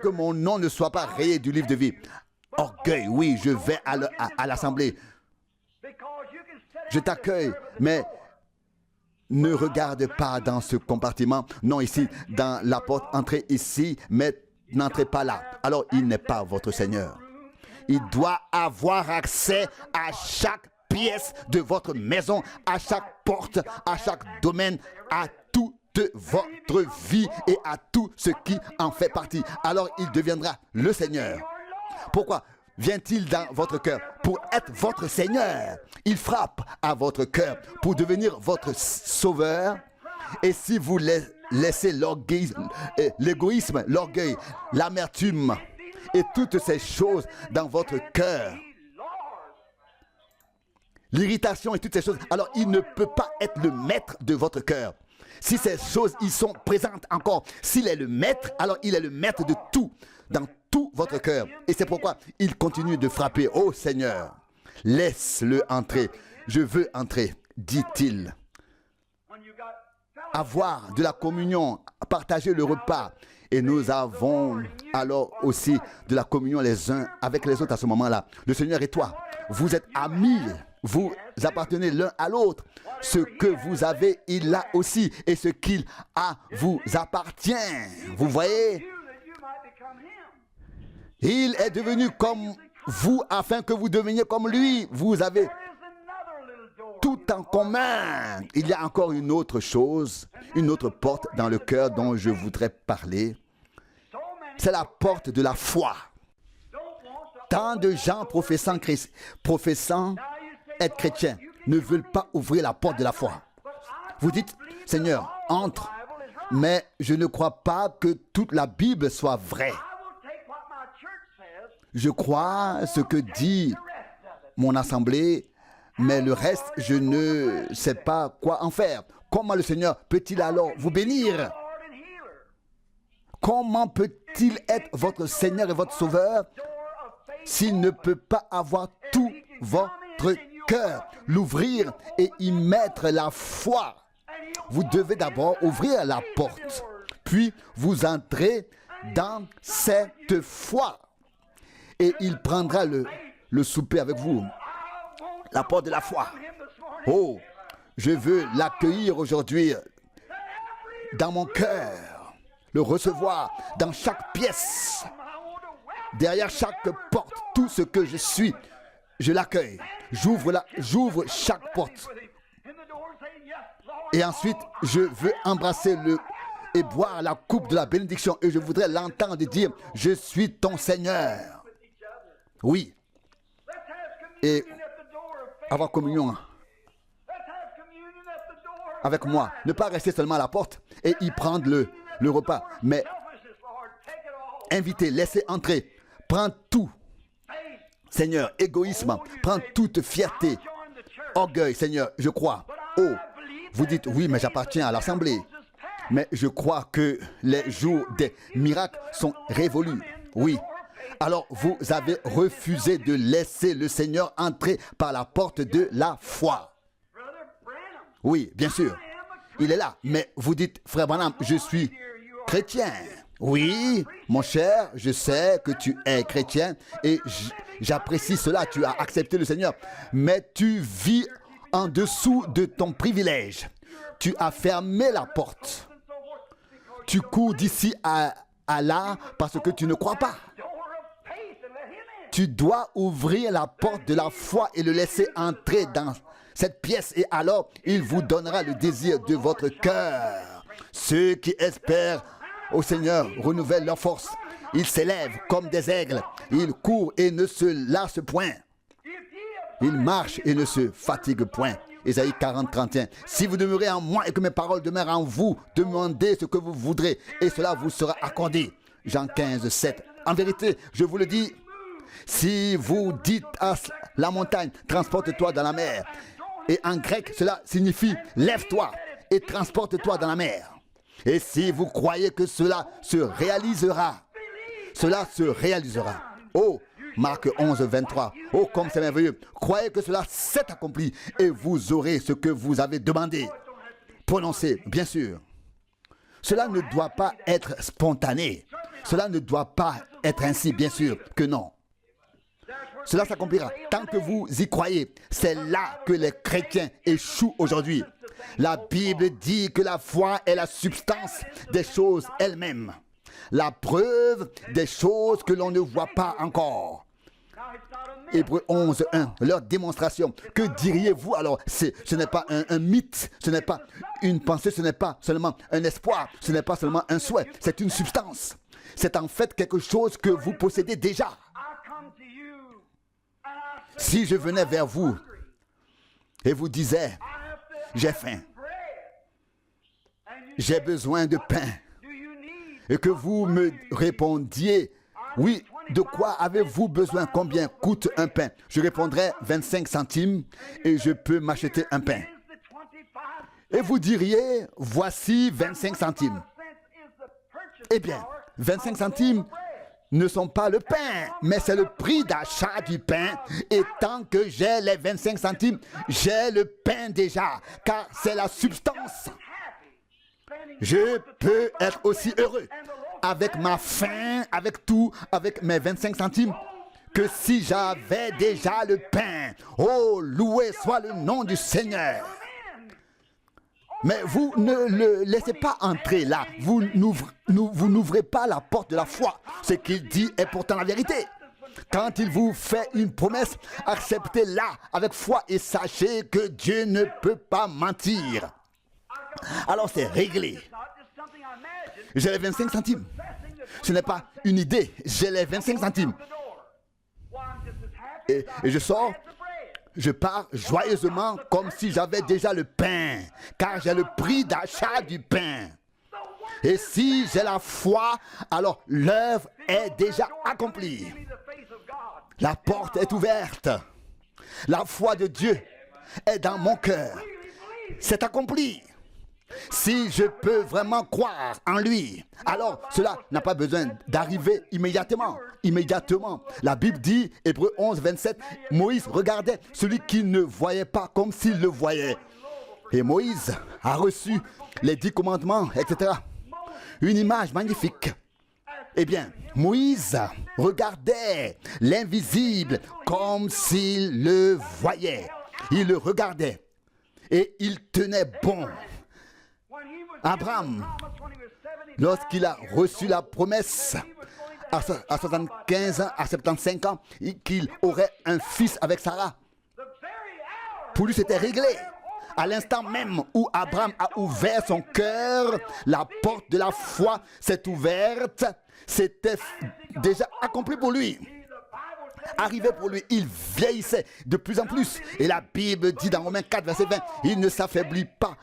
mon nom ne soit pas rayé du livre de vie. Orgueil, oui, je vais à l'assemblée. Je t'accueille, mais ne regarde pas dans ce compartiment. Non, ici, dans la porte, entrez ici, mais n'entrez pas là. Alors, il n'est pas votre Seigneur. Il doit avoir accès à chaque pièce de votre maison, à chaque porte, à chaque domaine, à toute votre vie et à tout ce qui en fait partie. Alors, il deviendra le Seigneur. Pourquoi vient-il dans votre cœur? Pour être votre Seigneur. Il frappe à votre cœur pour devenir votre sauveur. Et si vous laissez l'égoïsme, l'orgueil, l'amertume et toutes ces choses dans votre cœur, l'irritation et toutes ces choses, alors il ne peut pas être le maître de votre cœur. Si ces choses y sont présentes encore, s'il est le maître, alors il est le maître de tout, dans tout votre cœur. Et c'est pourquoi il continue de frapper. Oh Seigneur, laisse-le entrer. Je veux entrer, dit-il. Avoir de la communion, partager le repas. Et nous avons alors aussi de la communion les uns avec les autres à ce moment-là. Le Seigneur et toi, vous êtes amis, vous appartenez l'un à l'autre. Ce que vous avez, il l'a aussi. Et ce qu'il a vous appartient. Vous voyez? Il est devenu comme vous afin que vous deveniez comme lui. Vous avez tout en commun. Il y a encore une autre chose, une autre porte dans le cœur dont je voudrais parler. C'est la porte de la foi. Tant de gens professant être chrétiens ne veulent pas ouvrir la porte de la foi. Vous dites, Seigneur, entre, mais je ne crois pas que toute la Bible soit vraie. Je crois ce que dit mon assemblée, mais le reste, je ne sais pas quoi en faire. Comment le Seigneur peut-il alors vous bénir? Comment peut-il être votre Seigneur et votre Sauveur s'il ne peut pas avoir tout votre cœur, l'ouvrir et y mettre la foi? Vous devez d'abord ouvrir la porte, puis vous entrez dans cette foi et il prendra le souper avec vous. La porte de la foi. Oh, je veux l'accueillir aujourd'hui dans mon cœur, le recevoir dans chaque pièce, derrière chaque porte, tout ce que je suis, je l'accueille. J'ouvre chaque porte. Et ensuite, je veux embrasser et boire la coupe de la bénédiction. Et je voudrais l'entendre dire, je suis ton Seigneur. Oui. Et avoir communion avec moi. Ne pas rester seulement à la porte et y prendre le repas. Mais inviter, laisser entrer. Prends tout. Seigneur, égoïsme. Prends toute fierté. Orgueil, Seigneur, je crois. Oh, vous dites, oui, mais j'appartiens à l'Assemblée. Mais je crois que les jours des miracles sont révolus. Oui. Alors vous avez refusé de laisser le Seigneur entrer par la porte de la foi. Oui, bien sûr. Il est là. Mais vous dites, frère Branham, je suis chrétien. Oui, mon cher, je sais que tu es chrétien et j'apprécie cela. Tu as accepté le Seigneur. Mais tu vis en dessous de ton privilège. Tu as fermé la porte. Tu cours d'ici à là parce que tu ne crois pas. Tu dois ouvrir la porte de la foi et le laisser entrer dans cette pièce et alors il vous donnera le désir de votre cœur. Ceux qui espèrent au Seigneur renouvellent leur force. Ils s'élèvent comme des aigles. Ils courent et ne se lassent point. Ils marchent et ne se fatiguent point. Ésaïe 40, 31. Si vous demeurez en moi et que mes paroles demeurent en vous, demandez ce que vous voudrez et cela vous sera accordé. Jean 15, 7. En vérité, je vous le dis, si vous dites à la montagne, transporte-toi dans la mer. Et en grec, cela signifie, lève-toi et transporte-toi dans la mer. Et si vous croyez que cela se réalisera, cela se réalisera. Oh, Marc 11, 23. Oh, comme c'est merveilleux. Croyez que cela s'est accompli et vous aurez ce que vous avez demandé. Prononcez, bien sûr. Cela ne doit pas être spontané. Cela ne doit pas être ainsi, bien sûr que non. Cela s'accomplira tant que vous y croyez. C'est là que les chrétiens échouent aujourd'hui. La Bible dit que la foi est la substance des choses elles-mêmes. La preuve des choses que l'on ne voit pas encore. Hébreux 11, 1, leur démonstration. Que diriez-vous alors? Ce n'est pas un mythe, ce n'est pas une pensée, ce n'est pas seulement un espoir, ce n'est pas seulement un souhait, c'est une substance. C'est en fait quelque chose que vous possédez déjà. Si je venais vers vous et vous disais, j'ai faim, j'ai besoin de pain, et que vous me répondiez, oui, de quoi avez-vous besoin? Combien coûte un pain? Je répondrais 25 centimes et je peux m'acheter un pain. Et vous diriez, voici 25 centimes. Eh bien, 25 centimes ne sont pas le pain, mais c'est le prix d'achat du pain. Et tant que j'ai les 25 centimes, j'ai le pain déjà, car c'est la substance. Je peux être aussi heureux avec ma faim, avec tout, avec mes 25 centimes, que si j'avais déjà le pain. Oh, loué soit le nom du Seigneur. Mais vous ne le laissez pas entrer là. Vous n'ouvrez pas la porte de la foi. Ce qu'il dit est pourtant la vérité. Quand il vous fait une promesse, acceptez-la avec foi et sachez que Dieu ne peut pas mentir. Alors c'est réglé. J'ai les 25 centimes. Ce n'est pas une idée. J'ai les 25 centimes. Et je sors. Je pars joyeusement comme si j'avais déjà le pain, car j'ai le prix d'achat du pain. Et si j'ai la foi, alors l'œuvre est déjà accomplie. La porte est ouverte. La foi de Dieu est dans mon cœur. C'est accompli. Si je peux vraiment croire en lui, alors cela n'a pas besoin d'arriver immédiatement. La Bible dit, Hébreux 11, 27, Moïse regardait celui qui ne voyait pas comme s'il le voyait. Et Moïse a reçu les 10 commandements, etc. Une image magnifique. Eh bien, Moïse regardait l'invisible comme s'il le voyait. Il le regardait et il tenait bon. Abraham, lorsqu'il a reçu la promesse à 75 ans, à 75 ans, qu'il aurait un fils avec Sarah, pour lui c'était réglé. À l'instant même où Abraham a ouvert son cœur, la porte de la foi s'est ouverte. C'était déjà accompli pour lui. Arrivé pour lui, il vieillissait de plus en plus. Et la Bible dit dans Romains 4, verset 20, il ne s'affaiblit pas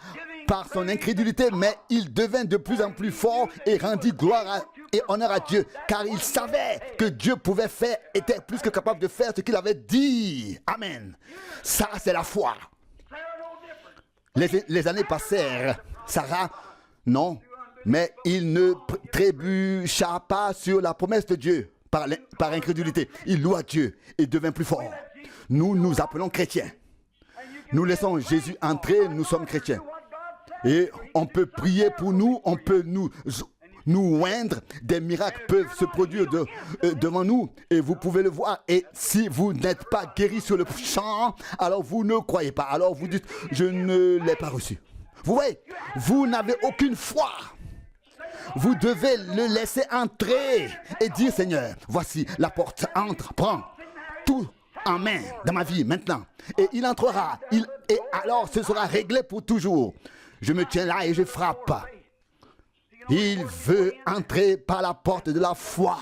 par son incrédulité, mais il devint de plus en plus fort et rendit gloire et honneur à Dieu, car il savait que Dieu pouvait faire, était plus que capable de faire ce qu'il avait dit. Amen. Ça, c'est la foi. Les années passèrent. Sarah, non, mais il ne trébucha pas sur la promesse de Dieu par incrédulité. Il loua Dieu et devint plus fort. Nous nous appelons chrétiens. Nous laissons Jésus entrer, nous sommes chrétiens. Et on peut prier pour nous, on peut nous oindre, des miracles peuvent se produire devant nous et vous pouvez le voir. Et si vous n'êtes pas guéri sur le champ, alors vous ne croyez pas. Alors vous dites, je ne l'ai pas reçu. Vous voyez, vous n'avez aucune foi. Vous devez le laisser entrer et dire, Seigneur, voici la porte, entre, prends tout en main dans ma vie maintenant. Et il entrera, et alors ce sera réglé pour toujours. Je me tiens là et je frappe. Il veut entrer par la porte de la foi.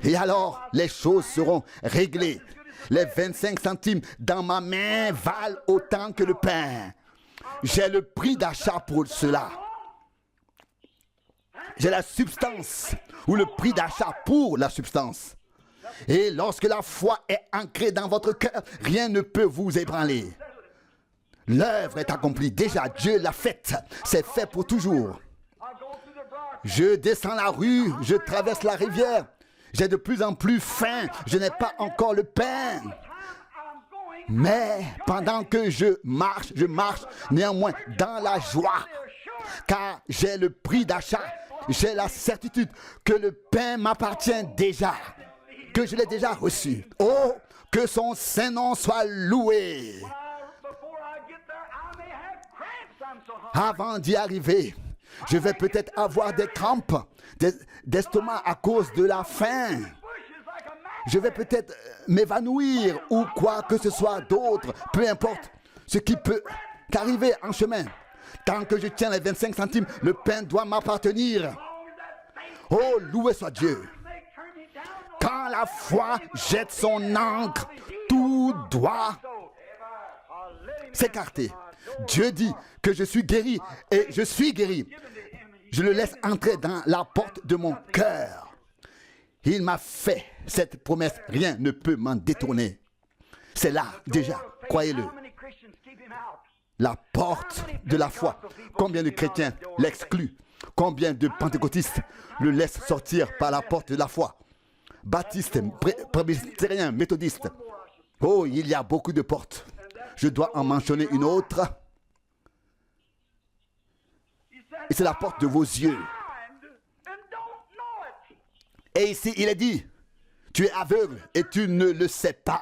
Et alors, les choses seront réglées. Les 25 centimes dans ma main valent autant que le pain. J'ai le prix d'achat pour cela. J'ai la substance ou le prix d'achat pour la substance. Et lorsque la foi est ancrée dans votre cœur, rien ne peut vous ébranler. L'œuvre est accomplie. Déjà, Dieu l'a faite. C'est fait pour toujours. Je descends la rue, je traverse la rivière. J'ai de plus en plus faim. Je n'ai pas encore le pain. Mais pendant que je marche néanmoins dans la joie. Car j'ai le prix d'achat. J'ai la certitude que le pain m'appartient déjà. Que je l'ai déjà reçu. Oh, que son saint nom soit loué. Avant d'y arriver, je vais peut-être avoir des crampes d'estomac à cause de la faim. Je vais peut-être m'évanouir ou quoi que ce soit d'autre, peu importe ce qui peut arriver en chemin. Tant que je tiens les 25 centimes, le pain doit m'appartenir. Oh, loué soit Dieu. Quand la foi jette son encre, tout doit s'écarter. Dieu dit que je suis guéri et je suis guéri. Je le laisse entrer dans la porte de mon cœur. Il m'a fait cette promesse. Rien ne peut m'en détourner. C'est là déjà, croyez-le. la porte de la foi. Combien de chrétiens l'excluent? Combien de pentecôtistes le laissent sortir par la porte de la foi? Baptistes, presbytériens, méthodistes. Oh, il y a beaucoup de portes. Je dois en mentionner une autre. Et c'est la porte de vos yeux. Et ici, il est dit, tu es aveugle et tu ne le sais pas.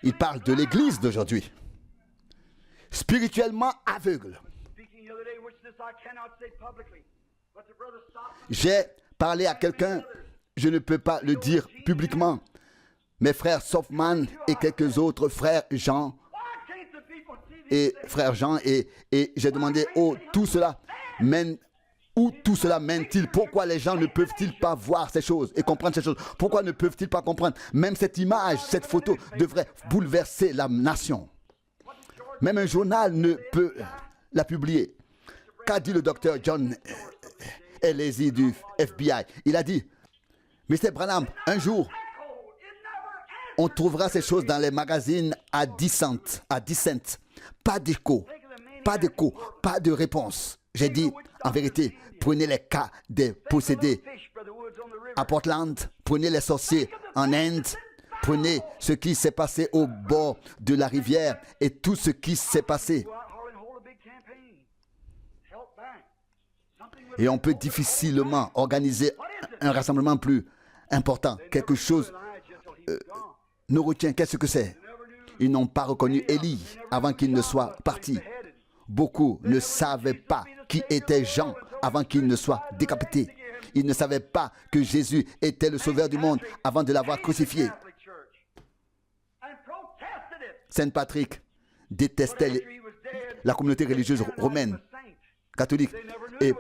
Il parle de l'Église d'aujourd'hui. Spirituellement aveugle. J'ai parlé à quelqu'un, je ne peux pas le dire publiquement. Mes frères Softman et quelques autres frères Jean et j'ai demandé tout cela mène. Où tout cela mène-t-il? Pourquoi les gens ne peuvent-ils pas voir ces choses et comprendre ces choses? Pourquoi ne peuvent-ils pas comprendre? Même cette image, cette photo devrait bouleverser la nation. Même un journal ne peut la publier. Qu'a dit le docteur John Elezi du FBI? Il a dit, Mr. Branham, un jour, on trouvera ces choses dans les magazines à 10 cents. Pas d'écho, pas de réponse. J'ai dit, en vérité, prenez les cas des possédés à Portland, prenez les sorciers en Inde, prenez ce qui s'est passé au bord de la rivière et tout ce qui s'est passé. Et on peut difficilement organiser un rassemblement plus important. Quelque chose nous retient. Qu'est-ce que c'est? Ils n'ont pas reconnu Élie avant qu'il ne soit parti. Beaucoup ne savaient pas qui était Jean avant qu'il ne soit décapité. Ils ne savaient pas que Jésus était le sauveur du monde avant de l'avoir crucifié. Saint Patrick détestait la communauté religieuse romaine, catholique, et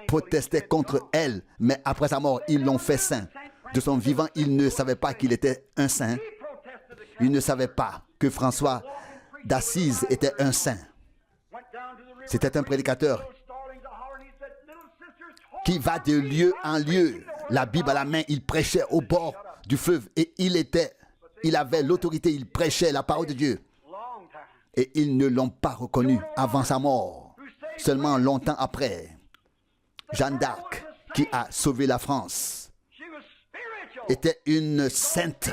protestait contre elle. Mais après sa mort, ils l'ont fait saint. De son vivant, ils ne savaient pas qu'il était un saint. Ils ne savaient pas que François d'Assise était un saint. C'était un prédicateur qui va de lieu en lieu, la Bible à la main. Il prêchait au bord du fleuve et il avait l'autorité, il prêchait la parole de Dieu. Et ils ne l'ont pas reconnu avant sa mort. Seulement longtemps après, Jeanne d'Arc, qui a sauvé la France, était une sainte.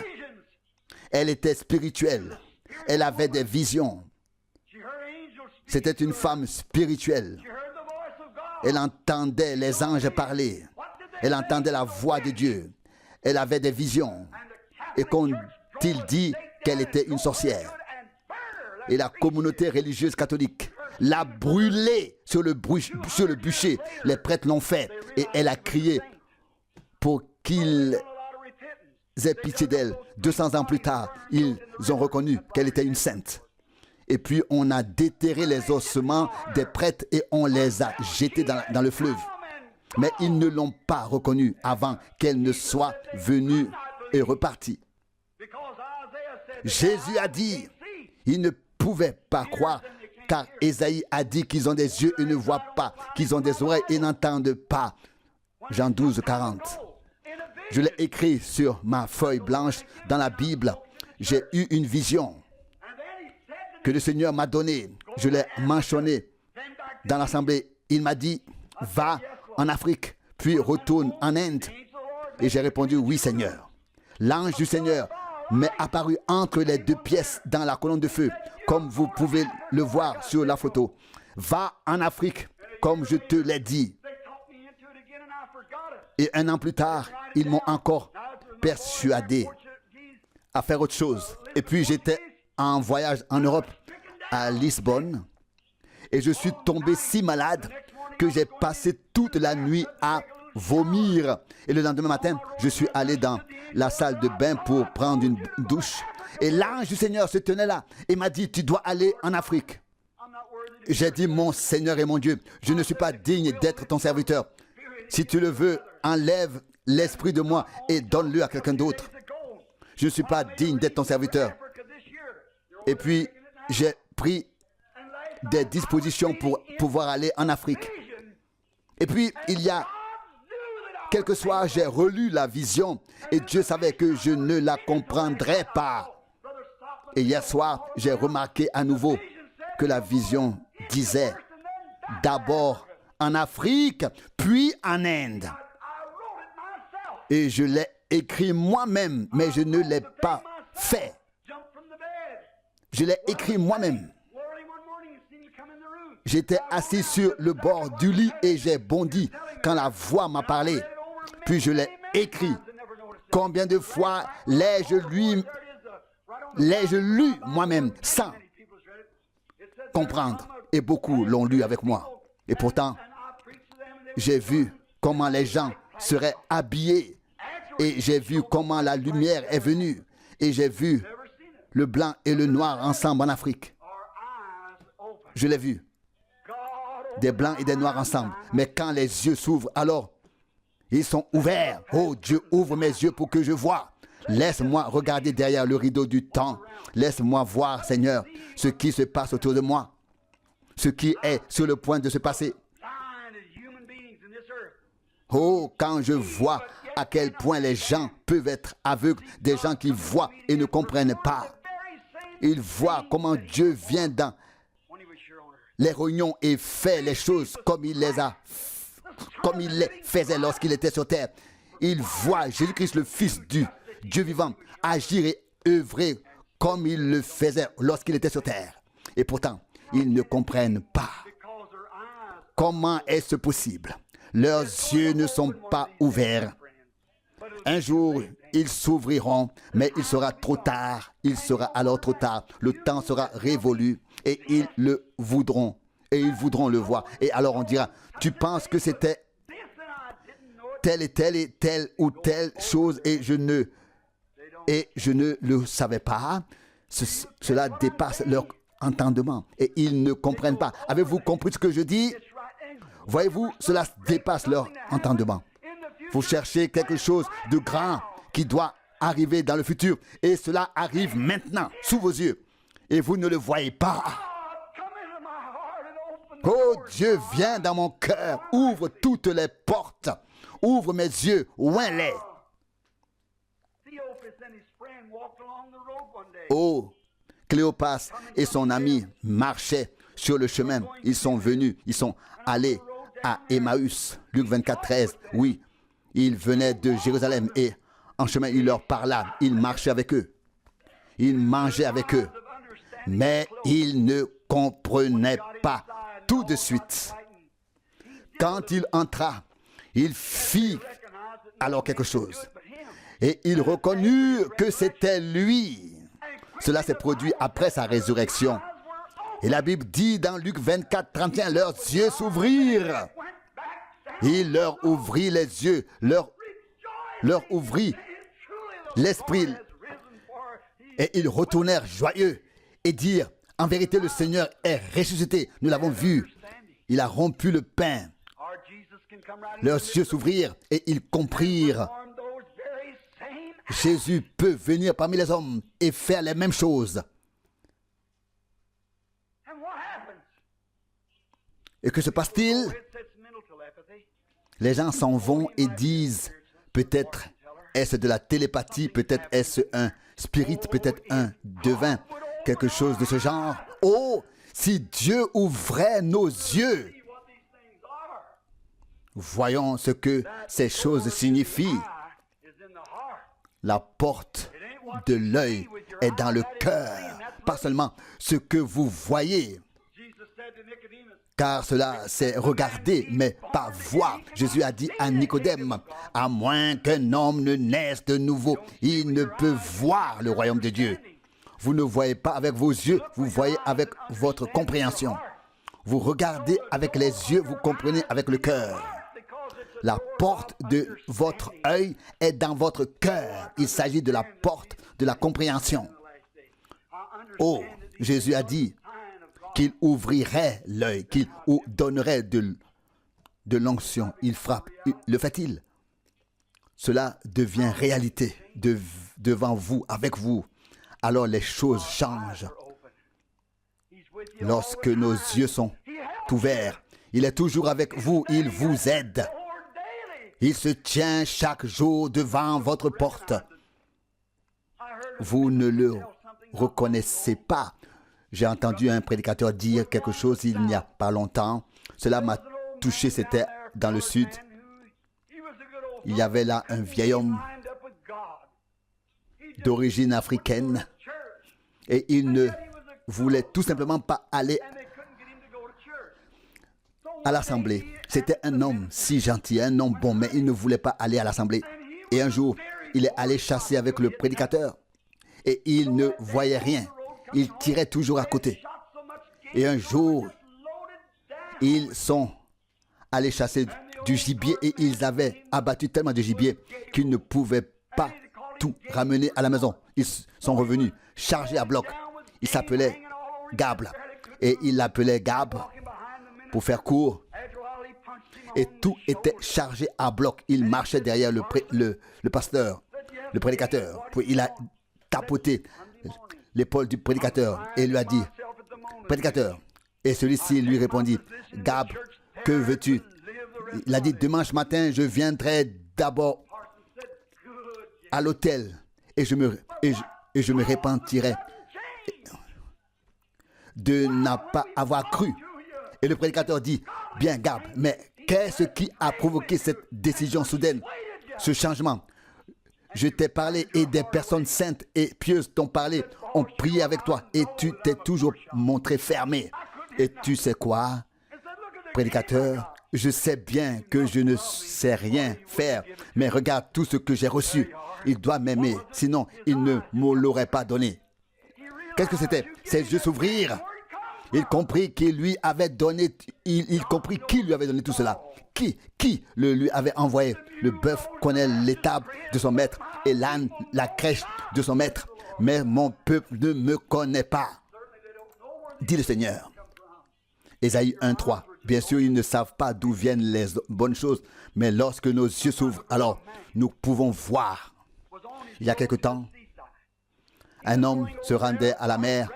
Elle était spirituelle. Elle avait des visions. C'était une femme spirituelle. Elle entendait les anges parler. Elle entendait la voix de Dieu. Elle avait des visions. Et qu'ont-ils dit qu'elle était une sorcière? Et la communauté religieuse catholique l'a brûlée sur le bûcher. Les prêtres l'ont fait. Et elle a crié pour qu'ils aient pitié d'elle. 200 ans plus tard, ils ont reconnu qu'elle était une sainte. Et puis on a déterré les ossements des prêtres et on les a jetés dans le fleuve. Mais ils ne l'ont pas reconnue avant qu'elle ne soit venue et repartie. Jésus a dit, ils ne pouvaient pas croire, car Ésaïe a dit qu'ils ont des yeux et ne voient pas, qu'ils ont des oreilles et n'entendent pas. Jean 12, 40. Je l'ai écrit sur ma feuille blanche dans la Bible. J'ai eu une vision que le Seigneur m'a donnée. Je l'ai mentionné dans l'assemblée. Il m'a dit, va en Afrique, puis retourne en Inde. Et j'ai répondu, oui Seigneur. L'ange du Seigneur m'est apparu entre les deux pièces dans la colonne de feu, comme vous pouvez le voir sur la photo. Va en Afrique, comme je te l'ai dit. Et un an plus tard, ils m'ont encore persuadé à faire autre chose. Et puis j'étais en voyage en Europe, à Lisbonne, et je suis tombé si malade que j'ai passé toute la nuit à vomir. Et le lendemain matin, je suis allé dans la salle de bain pour prendre une douche. Et l'ange du Seigneur se tenait là et m'a dit, tu dois aller en Afrique. J'ai dit, mon Seigneur et mon Dieu, je ne suis pas digne d'être ton serviteur. Si tu le veux, enlève l'esprit de moi et donne-le à quelqu'un d'autre. Je ne suis pas digne d'être ton serviteur. Et puis, j'ai pris des dispositions pour pouvoir aller en Afrique. Et puis, il y a quelques soirs, j'ai relu la vision et Dieu savait que je ne la comprendrais pas. Et hier soir, j'ai remarqué à nouveau que la vision disait d'abord en Afrique, puis en Inde. Et je l'ai écrit moi-même, mais je ne l'ai pas fait. Je l'ai écrit moi-même. J'étais assis sur le bord du lit et j'ai bondi quand la voix m'a parlé. Puis je l'ai écrit. Combien de fois l'ai-je lu moi-même sans comprendre? Et beaucoup l'ont lu avec moi. Et pourtant, j'ai vu comment les gens seraient habillés. Et j'ai vu comment la lumière est venue. Et j'ai vu le blanc et le noir ensemble en Afrique. Je l'ai vu. Des blancs et des noirs ensemble. Mais quand les yeux s'ouvrent, alors ils sont ouverts. Oh Dieu, ouvre mes yeux pour que je voie. Laisse-moi regarder derrière le rideau du temps. Laisse-moi voir, Seigneur, ce qui se passe autour de moi. Ce qui est sur le point de se passer. Oh, quand je vois à quel point les gens peuvent être aveugles, des gens qui voient et ne comprennent pas. Ils voient comment Dieu vient dans les réunions et fait les choses comme il les faisait lorsqu'il était sur terre. Ils voient Jésus-Christ, le Fils du Dieu vivant, agir et œuvrer comme il le faisait lorsqu'il était sur terre. Et pourtant, ils ne comprennent pas. Comment est-ce possible? Leurs yeux ne sont pas ouverts. Un jour, ils s'ouvriront, mais il sera trop tard. Il sera alors trop tard. Le temps sera révolu et ils le voudront. Et ils voudront le voir. Et alors on dira, tu penses que c'était telle et telle ou telle chose et je ne le savais pas. Cela dépasse leur entendement et ils ne comprennent pas. Avez-vous compris ce que je dis? Voyez-vous, cela dépasse leur entendement. Vous cherchez quelque chose de grand qui doit arriver dans le futur et cela arrive maintenant sous vos yeux et vous ne le voyez pas. Oh Dieu, viens dans mon cœur, ouvre toutes les portes, ouvre mes yeux, ouvre-les. Oh, Cléopas et son ami marchaient sur le chemin. Ils sont venus, ils sont allés à Emmaüs, Luc 24, 13. Oui, il venait de Jérusalem et en chemin, il leur parla. Il marchait avec eux. Il mangeait avec eux. Mais il ne comprenait pas tout de suite. Quand il entra, il fit alors quelque chose. Et il reconnut que c'était lui. Cela s'est produit après sa résurrection. Et la Bible dit dans Luc 24, 31, leurs yeux s'ouvrirent. Il leur ouvrit les yeux, leur ouvrit l'esprit. Et ils retournèrent joyeux et dirent, en vérité, le Seigneur est ressuscité. Nous l'avons vu. Il a rompu le pain. Leurs yeux s'ouvrirent et ils comprirent. Jésus peut venir parmi les hommes et faire les mêmes choses. Et que se passe-t-il? Les gens s'en vont et disent, peut-être est-ce de la télépathie, peut-être est-ce un spirit, peut-être un devin, quelque chose de ce genre. Oh, si Dieu ouvrait nos yeux, voyons ce que ces choses signifient. La porte de l'œil est dans le cœur, pas seulement ce que vous voyez, car cela c'est regarder, mais pas voir. Jésus a dit à Nicodème, à moins qu'un homme ne naisse de nouveau, il ne peut voir le royaume de Dieu. Vous ne voyez pas avec vos yeux, vous voyez avec votre compréhension. Vous regardez avec les yeux, vous comprenez avec le cœur. La porte de votre œil est dans votre cœur. Il s'agit de la porte de la compréhension. Oh, Jésus a dit qu'il ouvrirait l'œil, qu'il donnerait de l'onction. Il frappe. Le fait-il? Cela devient réalité devant vous, avec vous. Alors les choses changent. Lorsque nos yeux sont ouverts, il est toujours avec vous, il vous aide. Il se tient chaque jour devant votre porte. Vous ne le reconnaissez pas. J'ai entendu un prédicateur dire quelque chose il n'y a pas longtemps. Cela m'a touché, c'était dans le sud. Il y avait là un vieil homme d'origine africaine et il ne voulait tout simplement pas aller à l'assemblée. C'était un homme si gentil, un homme bon, mais il ne voulait pas aller à l'assemblée. Et un jour, il est allé chasser avec le prédicateur et il ne voyait rien. Il tirait toujours à côté. Et un jour, ils sont allés chasser du gibier et ils avaient abattu tellement de gibier qu'ils ne pouvaient pas tout ramener à la maison. Ils sont revenus chargés à bloc. Il s'appelait Gab. Et il l'appelait Gab pour faire court. Et tout était chargé à bloc. Il marchait derrière le pasteur, le prédicateur. Puis il a tapoté l'épaule du prédicateur et lui a dit, prédicateur. Et celui-ci lui répondit, Gab, que veux-tu? Il a dit, dimanche matin, je viendrai d'abord à l'hôtel et je me repentirai de ne pas avoir cru. Et le prédicateur dit, bien Gab, mais qu'est-ce qui a provoqué cette décision soudaine, ce changement? Je t'ai parlé et des personnes saintes et pieuses t'ont parlé, ont prié avec toi et tu t'es toujours montré fermé. Et tu sais quoi, prédicateur, je sais bien que je ne sais rien faire, mais regarde tout ce que j'ai reçu. Il doit m'aimer, sinon il ne me l'aurait pas donné. Qu'est-ce que c'était? Ses yeux s'ouvrirent. Il comprit qu'il lui avait donné, il comprit qui lui avait donné tout cela. Qui le lui avait envoyé? Le bœuf connaît l'étable de son maître et l'âne la crèche de son maître. Mais mon peuple ne me connaît pas, dit le Seigneur. Ésaïe 1:3. Bien sûr, ils ne savent pas d'où viennent les bonnes choses, mais lorsque nos yeux s'ouvrent, alors nous pouvons voir. Il y a quelque temps, un homme se rendait à la mer.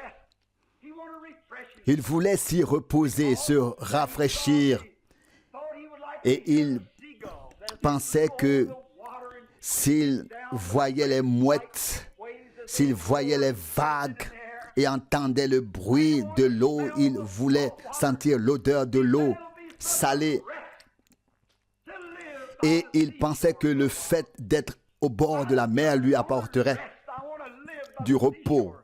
Il voulait s'y reposer, se rafraîchir. Et il pensait que s'il voyait les mouettes, s'il voyait les vagues et entendait le bruit de l'eau, il voulait sentir l'odeur de l'eau salée. Et il pensait que le fait d'être au bord de la mer lui apporterait du repos.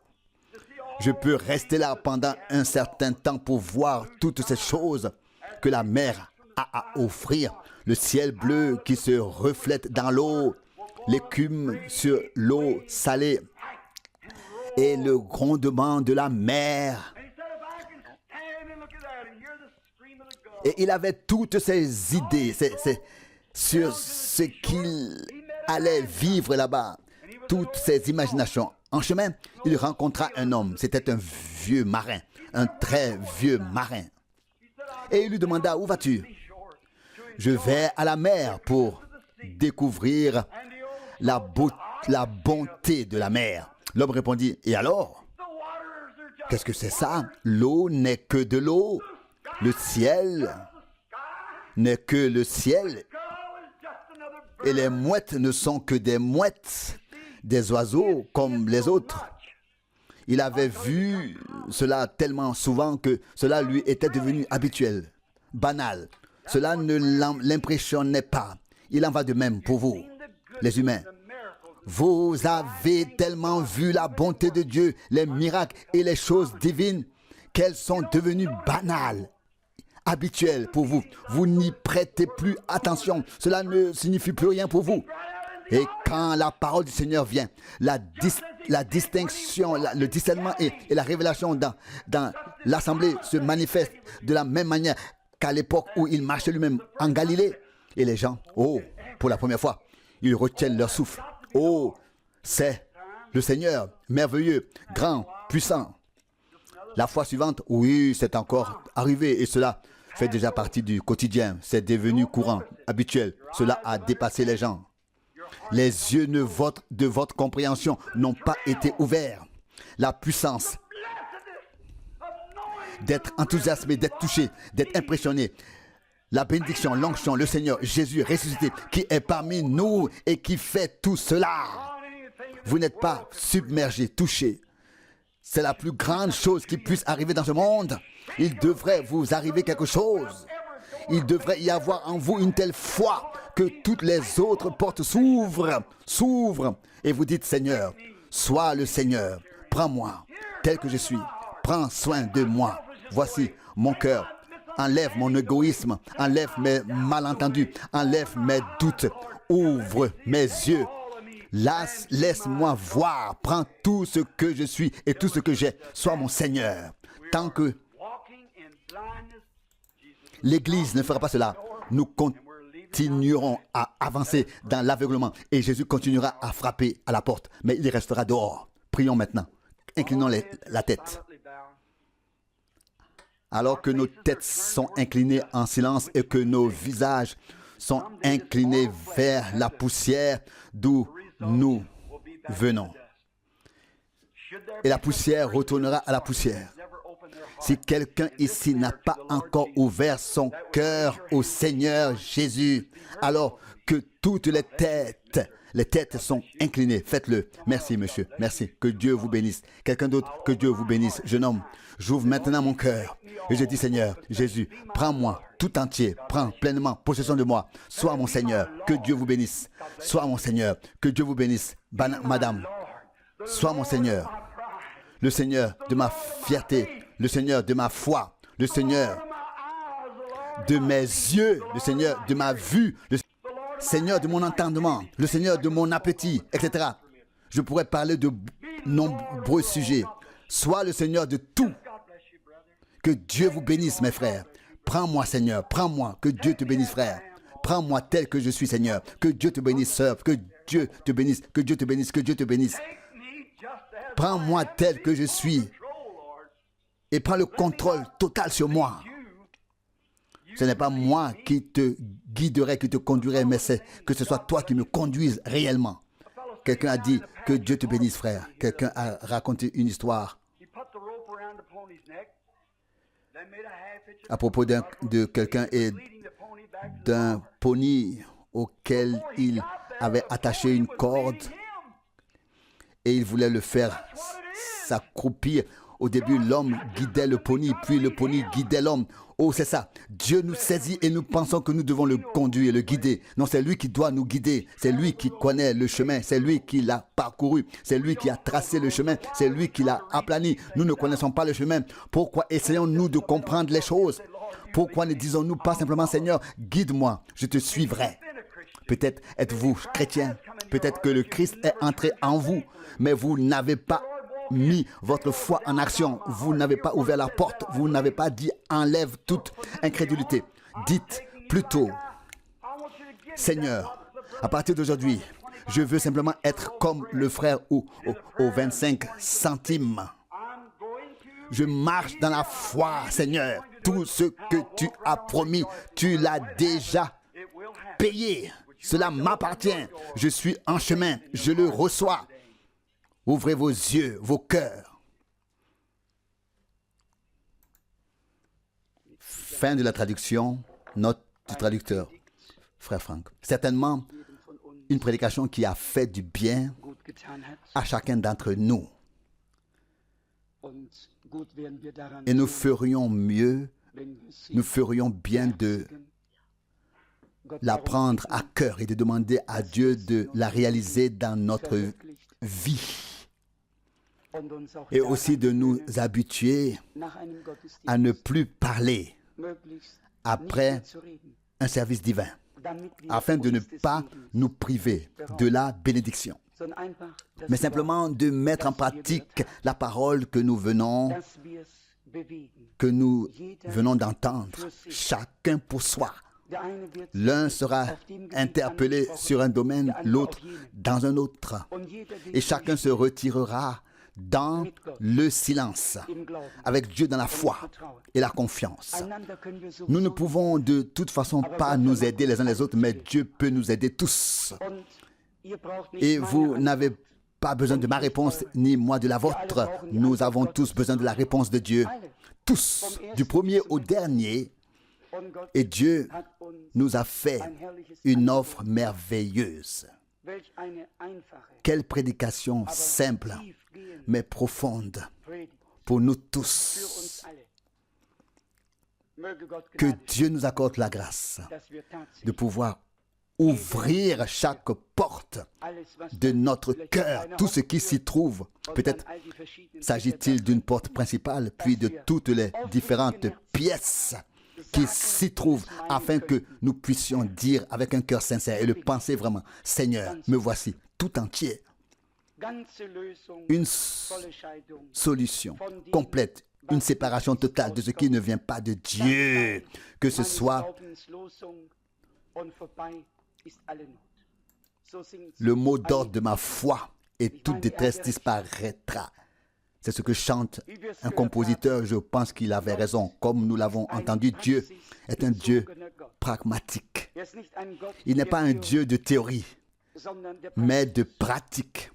Je peux rester là pendant un certain temps pour voir toutes ces choses que la mer a à offrir. Le ciel bleu qui se reflète dans l'eau, l'écume sur l'eau salée et le grondement de la mer. Et il avait toutes ces idées sur ce qu'il allait vivre là-bas, toutes ces imaginations. En chemin, il rencontra un homme. C'était un vieux marin, un très vieux marin. Et il lui demanda, où vas-tu? Je vais à la mer pour découvrir la bonté de la mer. L'homme répondit, et alors? Qu'est-ce que c'est ça? L'eau n'est que de l'eau. Le ciel n'est que le ciel. Et les mouettes ne sont que des mouettes, des oiseaux comme les autres. Il avait vu cela tellement souvent que cela lui était devenu habituel, banal. Cela ne l'impressionnait pas. Il en va de même pour vous, les humains. Vous avez tellement vu la bonté de Dieu, les miracles et les choses divines qu'elles sont devenues banales, habituelles pour vous. Vous n'y prêtez plus attention. Cela ne signifie plus rien pour vous. Et quand la parole du Seigneur vient, la distinction, le discernement et la révélation dans l'assemblée se manifestent de la même manière qu'à l'époque où il marchait lui-même en Galilée. Et les gens, pour la première fois, ils retiennent leur souffle. C'est le Seigneur, merveilleux, grand, puissant. La fois suivante, oui, c'est encore arrivé et cela fait déjà partie du quotidien. C'est devenu courant, habituel. Cela a dépassé les gens. Les yeux de votre compréhension n'ont pas été ouverts. La puissance d'être enthousiasmé, d'être touché, d'être impressionné. La bénédiction, l'onction, le Seigneur, Jésus ressuscité, qui est parmi nous et qui fait tout cela. Vous n'êtes pas submergé, touché. C'est la plus grande chose qui puisse arriver dans ce monde. Il devrait vous arriver quelque chose. Il devrait y avoir en vous une telle foi que toutes les autres portes s'ouvrent. Et vous dites, Seigneur, sois le Seigneur. Prends-moi tel que je suis. Prends soin de moi. Voici mon cœur. Enlève mon égoïsme. Enlève mes malentendus. Enlève mes doutes. Ouvre mes yeux. Laisse-moi voir. Prends tout ce que je suis et tout ce que j'ai. Sois mon Seigneur. Tant que l'Église ne fera pas cela, nous continuerons à avancer dans l'aveuglement et Jésus continuera à frapper à la porte, mais il restera dehors. Prions maintenant. Inclinons la tête. Alors que nos têtes sont inclinées en silence et que nos visages sont inclinés vers la poussière d'où nous venons. Et la poussière retournera à la poussière. Si quelqu'un ici n'a pas encore ouvert son cœur au Seigneur Jésus, alors que toutes les têtes sont inclinées. Faites-le. Merci, monsieur. Merci. Que Dieu vous bénisse. Quelqu'un d'autre, que Dieu vous bénisse. Jeune homme, j'ouvre maintenant mon cœur. Et je dis, Seigneur, Jésus, prends-moi tout entier. Prends pleinement possession de moi. Sois mon Seigneur. Que Dieu vous bénisse. Sois mon Seigneur. Que Dieu vous bénisse. Madame, sois mon Seigneur. Le Seigneur de ma fierté. Le Seigneur de ma foi. Le Seigneur de mes yeux. Le Seigneur de ma vue. Le Seigneur de mon entendement. Le Seigneur de mon appétit, etc. Je pourrais parler de nombreux sujets. Sois le Seigneur de tout. Que Dieu vous bénisse, mes frères. Prends-moi, Seigneur. Prends-moi. Que Dieu te bénisse, frère. Prends-moi tel que je suis, Seigneur. Que Dieu te bénisse, sœur. Que Dieu te bénisse. Que Dieu te bénisse. Que Dieu te bénisse. Prends-moi tel que je suis. Et prends le contrôle total sur moi. Ce n'est pas moi qui te guiderai, qui te conduirai, mais c'est que ce soit toi qui me conduises réellement. Quelqu'un a dit que Dieu te bénisse, frère. Quelqu'un a raconté une histoire à propos de quelqu'un et d'un pony auquel il avait attaché une corde et il voulait le faire s'accroupir. Au début, l'homme guidait le pony, puis le pony guidait l'homme. Oh, c'est ça. Dieu nous saisit et nous pensons que nous devons le conduire, le guider. Non, c'est lui qui doit nous guider. C'est lui qui connaît le chemin. C'est lui qui l'a parcouru. C'est lui qui a tracé le chemin. C'est lui qui l'a aplani. Nous ne connaissons pas le chemin. Pourquoi essayons-nous de comprendre les choses? Pourquoi ne disons-nous pas simplement, Seigneur, guide-moi, je te suivrai? Peut-être êtes-vous chrétien. Peut-être que le Christ est entré en vous, mais vous n'avez pas mis votre foi en action. Vous n'avez pas ouvert la porte. Vous n'avez pas dit enlève toute incrédulité. Dites plutôt, Seigneur, à partir d'aujourd'hui, je veux simplement être comme le frère aux 25 centimes. Je marche dans la foi, Seigneur. Tout ce que tu as promis, tu l'as déjà payé. Cela m'appartient. Je suis en chemin. Je le reçois. Ouvrez vos yeux, vos cœurs. Fin de la traduction, note du traducteur, frère Franck. Certainement, une prédication qui a fait du bien à chacun d'entre nous. Et nous ferions mieux, nous ferions bien de la prendre à cœur et de demander à Dieu de la réaliser dans notre vie. Et aussi de nous habituer à ne plus parler après un service divin, afin de ne pas nous priver de la bénédiction, mais simplement de mettre en pratique la parole que nous venons d'entendre, chacun pour soi. L'un sera interpellé sur un domaine, l'autre dans un autre, et chacun se retirera dans le silence, avec Dieu dans la foi et la confiance. Nous ne pouvons de toute façon pas nous aider les uns les autres, mais Dieu peut nous aider tous. Et vous n'avez pas besoin de ma réponse, ni moi de la vôtre. Nous avons tous besoin de la réponse de Dieu. Tous, du premier au dernier. Et Dieu nous a fait une offre merveilleuse. Quelle prédication simple, mais profonde pour nous tous. Que Dieu nous accorde la grâce de pouvoir ouvrir chaque porte de notre cœur, tout ce qui s'y trouve. Peut-être s'agit-il d'une porte principale, puis de toutes les différentes pièces qui s'y trouvent, afin que nous puissions dire avec un cœur sincère et le penser vraiment, Seigneur, me voici tout entier. Une solution complète, une séparation totale de ce qui ne vient pas de Dieu, que ce soit le mot d'ordre de ma foi, et toute détresse disparaîtra. C'est ce que chante un compositeur, je pense qu'il avait raison. Comme nous l'avons entendu, Dieu est un Dieu pragmatique. Il n'est pas un Dieu de théorie, mais de pratique.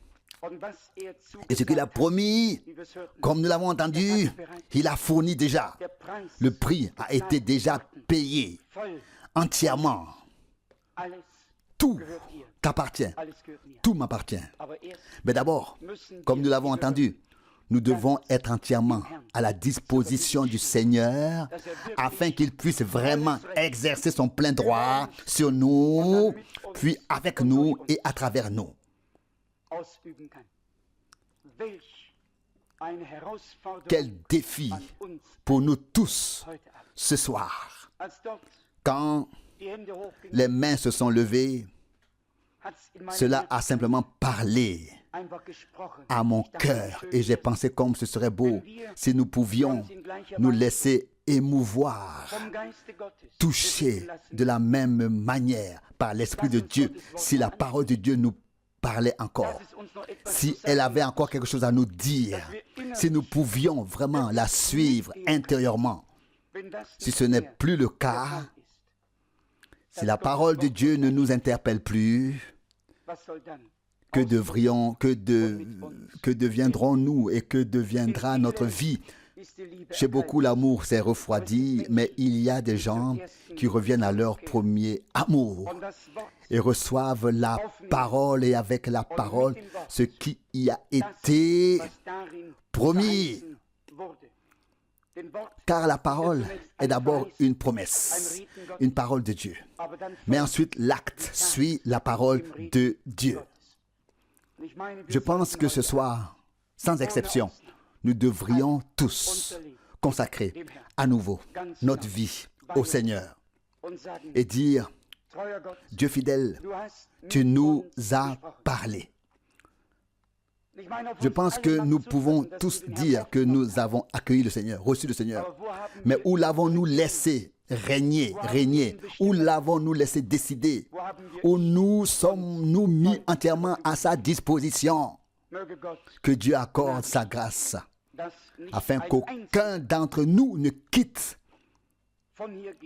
Et ce qu'il a promis, comme nous l'avons entendu, il a fourni déjà. Le prix a été déjà payé entièrement. Tout t'appartient. Tout m'appartient. Mais d'abord, comme nous l'avons entendu, nous devons être entièrement à la disposition du Seigneur afin qu'il puisse vraiment exercer son plein droit sur nous, puis avec nous et à travers nous. Quel défi pour nous tous ce soir. Quand les mains se sont levées, cela a simplement parlé à mon cœur et j'ai pensé comme ce serait beau si nous pouvions nous laisser émouvoir, toucher de la même manière par l'Esprit de Dieu, si la parole de Dieu nous parlait encore, si elle avait encore quelque chose à nous dire, si nous pouvions vraiment la suivre intérieurement. Si ce n'est plus le cas, si la parole de Dieu ne nous interpelle plus, que deviendrons-nous et que deviendra notre vie? Chez beaucoup, l'amour s'est refroidi, mais il y a des gens qui reviennent à leur premier amour et reçoivent la parole et avec la parole ce qui y a été promis. Car la parole est d'abord une promesse, une parole de Dieu. Mais ensuite, l'acte suit la parole de Dieu. Je pense que ce soir, sans exception, nous devrions tous consacrer à nouveau notre vie au Seigneur et dire, Dieu fidèle, tu nous as parlé. Je pense que nous pouvons tous dire que nous avons accueilli le Seigneur, reçu le Seigneur. Mais où l'avons-nous laissé régner? Où l'avons-nous laissé décider? Où nous sommes-nous mis entièrement à sa disposition? Que Dieu accorde sa grâce, afin qu'aucun d'entre nous ne quitte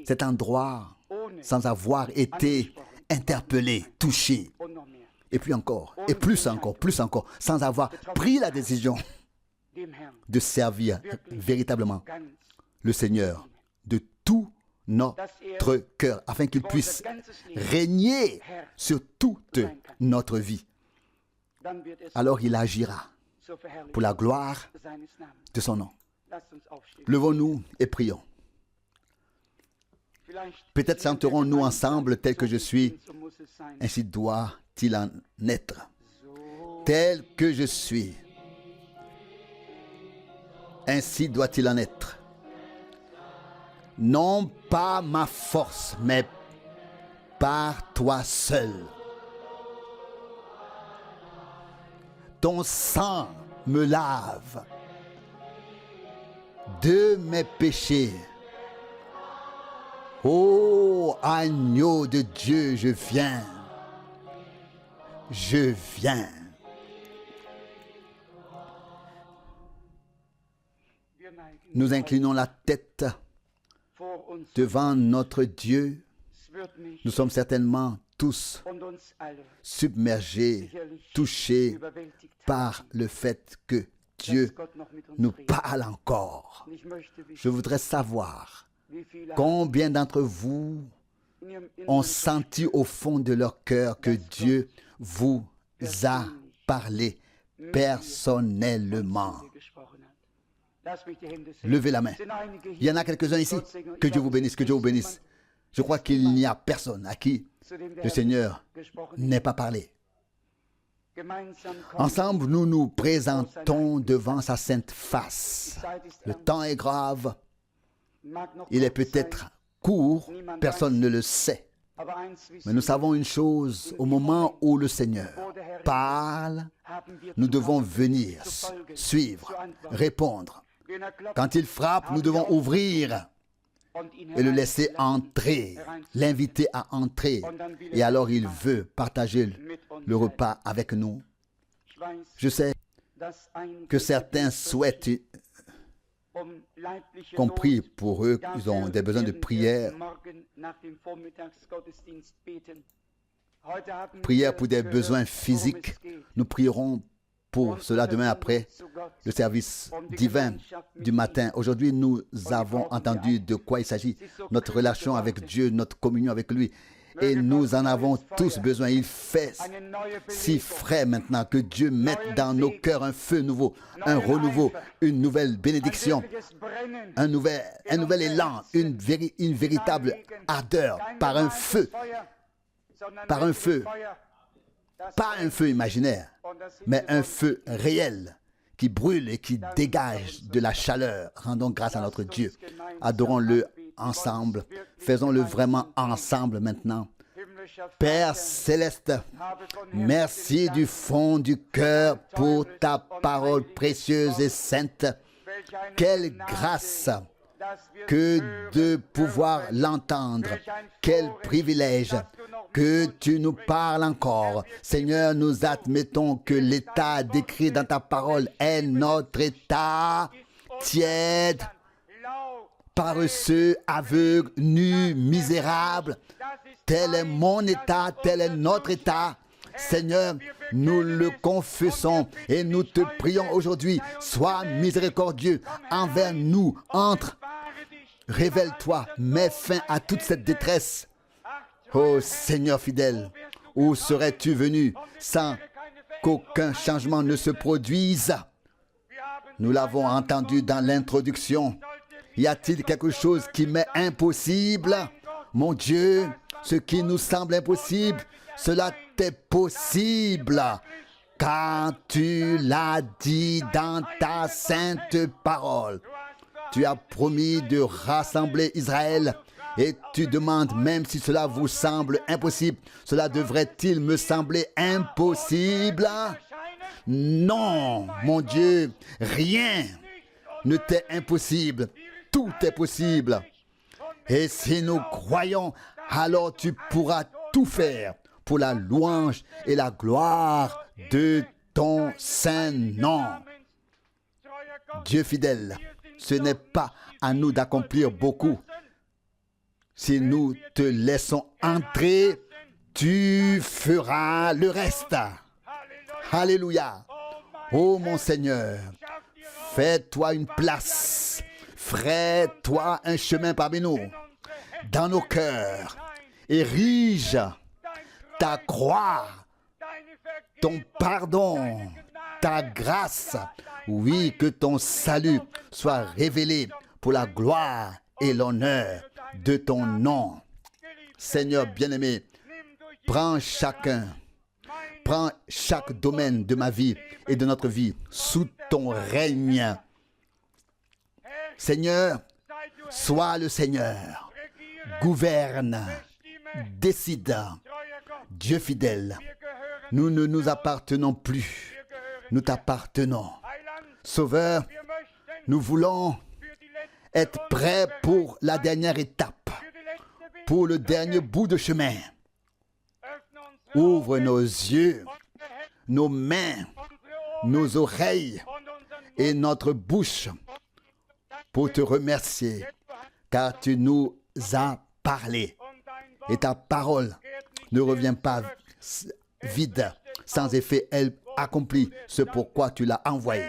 cet endroit sans avoir été interpellé, touché. Et puis encore, et plus encore, sans avoir pris la décision de servir véritablement le Seigneur de tout notre cœur, afin qu'il puisse régner sur toute notre vie. Alors il agira pour la gloire de son nom. Levons-nous et prions. Peut-être chanterons-nous ensemble tel que je suis, ainsi doit-il en être. Tel que je suis, ainsi doit-il en être. Non pas ma force, mais par toi seul. Ton sang me lave de mes péchés. Ô agneau de Dieu, je viens. Je viens. Nous inclinons la tête devant notre Dieu. Nous sommes certainement tous submergés, touchés par le fait que Dieu nous parle encore. Je voudrais savoir combien d'entre vous ont senti au fond de leur cœur que Dieu vous a parlé personnellement. Levez la main. Il y en a quelques-uns ici. Que Dieu vous bénisse, que Dieu vous bénisse. Je crois qu'il n'y a personne à qui le Seigneur n'ait pas parlé. Ensemble, nous nous présentons devant sa sainte face. Le temps est grave. Il est peut-être court, personne ne le sait. Mais nous savons une chose, au moment où le Seigneur parle, nous devons venir, suivre, répondre. Quand il frappe, nous devons ouvrir et le laisser entrer, l'inviter à entrer. Et alors il veut partager le repas avec nous. Je sais que certains souhaitent qu'on prie pour eux, ils ont des besoins de prière. Prière pour des besoins physiques. Nous prierons pour cela demain après le service divin du matin. Aujourd'hui, nous avons entendu de quoi il s'agit. Notre relation avec Dieu, notre communion avec lui. Et nous en avons tous besoin. Il fait si frais maintenant que Dieu mette dans nos cœurs un feu nouveau, un renouveau, une nouvelle bénédiction, un nouvel élan, une véritable ardeur par un feu. Par un feu. Pas un feu imaginaire, mais un feu réel qui brûle et qui dégage de la chaleur. Rendons grâce à notre Dieu. Adorons-le ensemble. Faisons-le vraiment ensemble maintenant. Père céleste, merci du fond du cœur pour ta parole précieuse et sainte. Quelle grâce que de pouvoir l'entendre. Quel privilège que tu nous parles encore. Seigneur, nous admettons que l'état décrit dans ta parole est notre état tiède, paresseux, aveugle, nu, misérable. Tel est mon état, tel est notre état. Seigneur, nous le confessons et nous te prions aujourd'hui. Sois miséricordieux envers nous. Entre, révèle-toi, mets fin à toute cette détresse. Ô Seigneur fidèle, où serais-tu venu sans qu'aucun changement ne se produise? Nous l'avons entendu dans l'introduction. Y a-t-il quelque chose qui m'est impossible? Mon Dieu, ce qui nous semble impossible, cela t'est possible, car tu l'as dit dans ta sainte parole. Tu as promis de rassembler Israël et tu demandes, même si cela vous semble impossible, cela devrait-il me sembler impossible? Non, mon Dieu, rien ne t'est impossible. Tout est possible. Et si nous croyons, alors tu pourras tout faire pour la louange et la gloire de ton saint nom. Dieu fidèle, ce n'est pas à nous d'accomplir beaucoup. Si nous te laissons entrer, tu feras le reste. Alléluia. Oh mon Seigneur, fais-toi une place. Fais-toi un chemin parmi nous, dans nos cœurs. Érige ta croix, ton pardon, ta grâce. Oui, que ton salut soit révélé pour la gloire et l'honneur de ton nom. Seigneur bien-aimé, prends chaque domaine de ma vie et de notre vie sous ton règne. Seigneur, sois le Seigneur, gouverne, décide. Dieu fidèle, nous ne nous appartenons plus, nous t'appartenons. Sauveur, nous voulons être prêts pour la dernière étape, pour le dernier bout de chemin. Ouvre nos yeux, nos mains, nos oreilles et notre bouche pour te remercier, car tu nous as parlé. Et ta parole ne revient pas vide, sans effet, elle accomplit ce pourquoi tu l'as envoyé.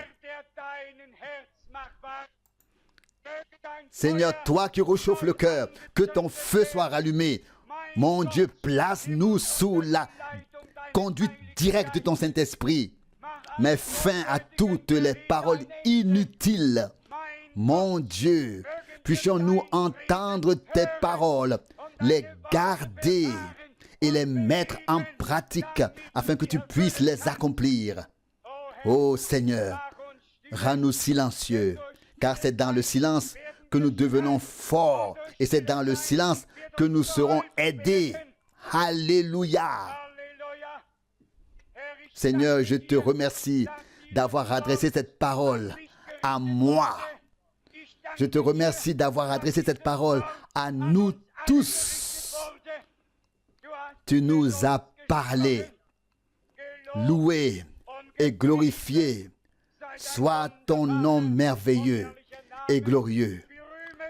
Seigneur, toi qui réchauffes le cœur, que ton feu soit rallumé. Mon Dieu, place-nous sous la conduite directe de ton Saint-Esprit. Mets fin à toutes les paroles inutiles. Mon Dieu, puissions-nous entendre tes paroles, les garder et les mettre en pratique afin que tu puisses les accomplir. Ô Seigneur, rends-nous silencieux, car c'est dans le silence que nous devenons forts et c'est dans le silence que nous serons aidés. Alléluia. Seigneur, je te remercie d'avoir adressé cette parole à moi. Je te remercie d'avoir adressé cette parole à nous tous. Tu nous as parlé. Loué et glorifié soit ton nom merveilleux et glorieux.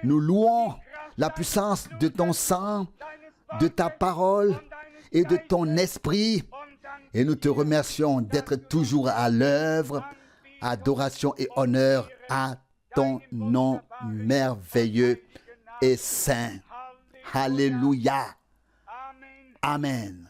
Nous louons la puissance de ton sang, de ta parole et de ton esprit. Et nous te remercions d'être toujours à l'œuvre. Adoration et honneur à ton nom merveilleux et saint. Alléluia. Amen.